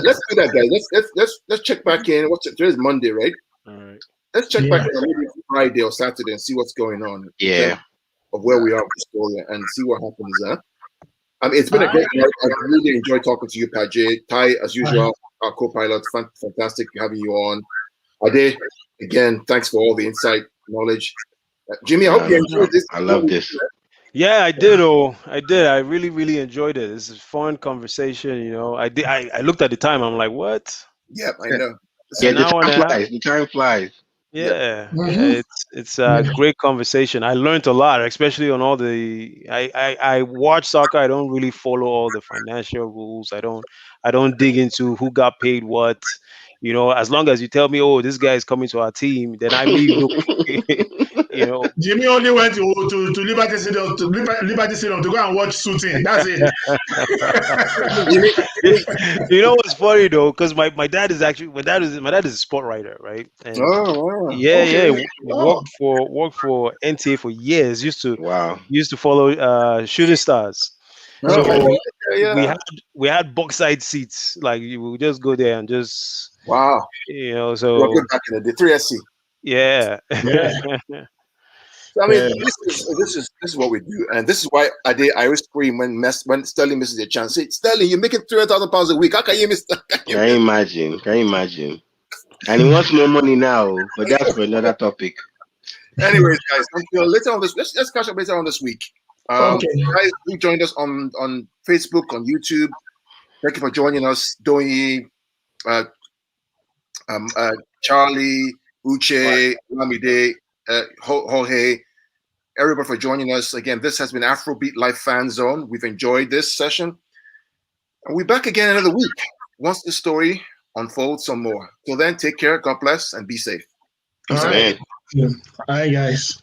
Let's do that, guys. Let's check back in. Today's Monday, right? All right. Let's check back in maybe Friday or Saturday and see what's going on. Yeah. Of where we are with Australia and see what happens there. I mean, it's been a great night. I really enjoyed talking to you, Pajay. Ty, as usual, our co-pilot. Fantastic having you on. Ade, again, thanks for all the insight, knowledge. Jimmy, I hope you enjoyed this. I love this. Yeah, I did. I did. I really, really enjoyed it. This is a fun conversation. You know, I did. I looked at the time. I'm like, what? Yeah, I know. Yeah, the time flies. Yeah, it's a great conversation. I learned a lot, especially on all the. I watch soccer. I don't really follow all the financial rules. I don't dig into who got paid what. You know, as long as you tell me, oh, this guy is coming to our team, then I leave. You know, Jimmy only went to Liberty Stadium to go and watch shooting. That's it. You know what's funny though, because my dad is actually my dad is a sport writer, right? And worked for NTA for years. Used to follow shooting stars. So we had box-side seats. Like you would just go there and just you know. So back in the 3SC. Yeah. So, I mean, this is what we do, and this is why I always scream when Sterling misses a chance. Say, Sterling, you're making £300,000 a week. How can you miss that? Can you imagine? And he wants more money now, but that's for another topic. Anyways, guys, until later on this, let's catch up later on this week. Guys who joined us on Facebook, on YouTube, thank you for joining us. Doyi, Charlie, Uche, Lamide, Jorge, everybody for joining us. Again, this has been Afrobeat Live Fan Zone. We've enjoyed this session. And we're back again another week once the story unfolds some more. Till then, take care, God bless, and be safe. All right, guys.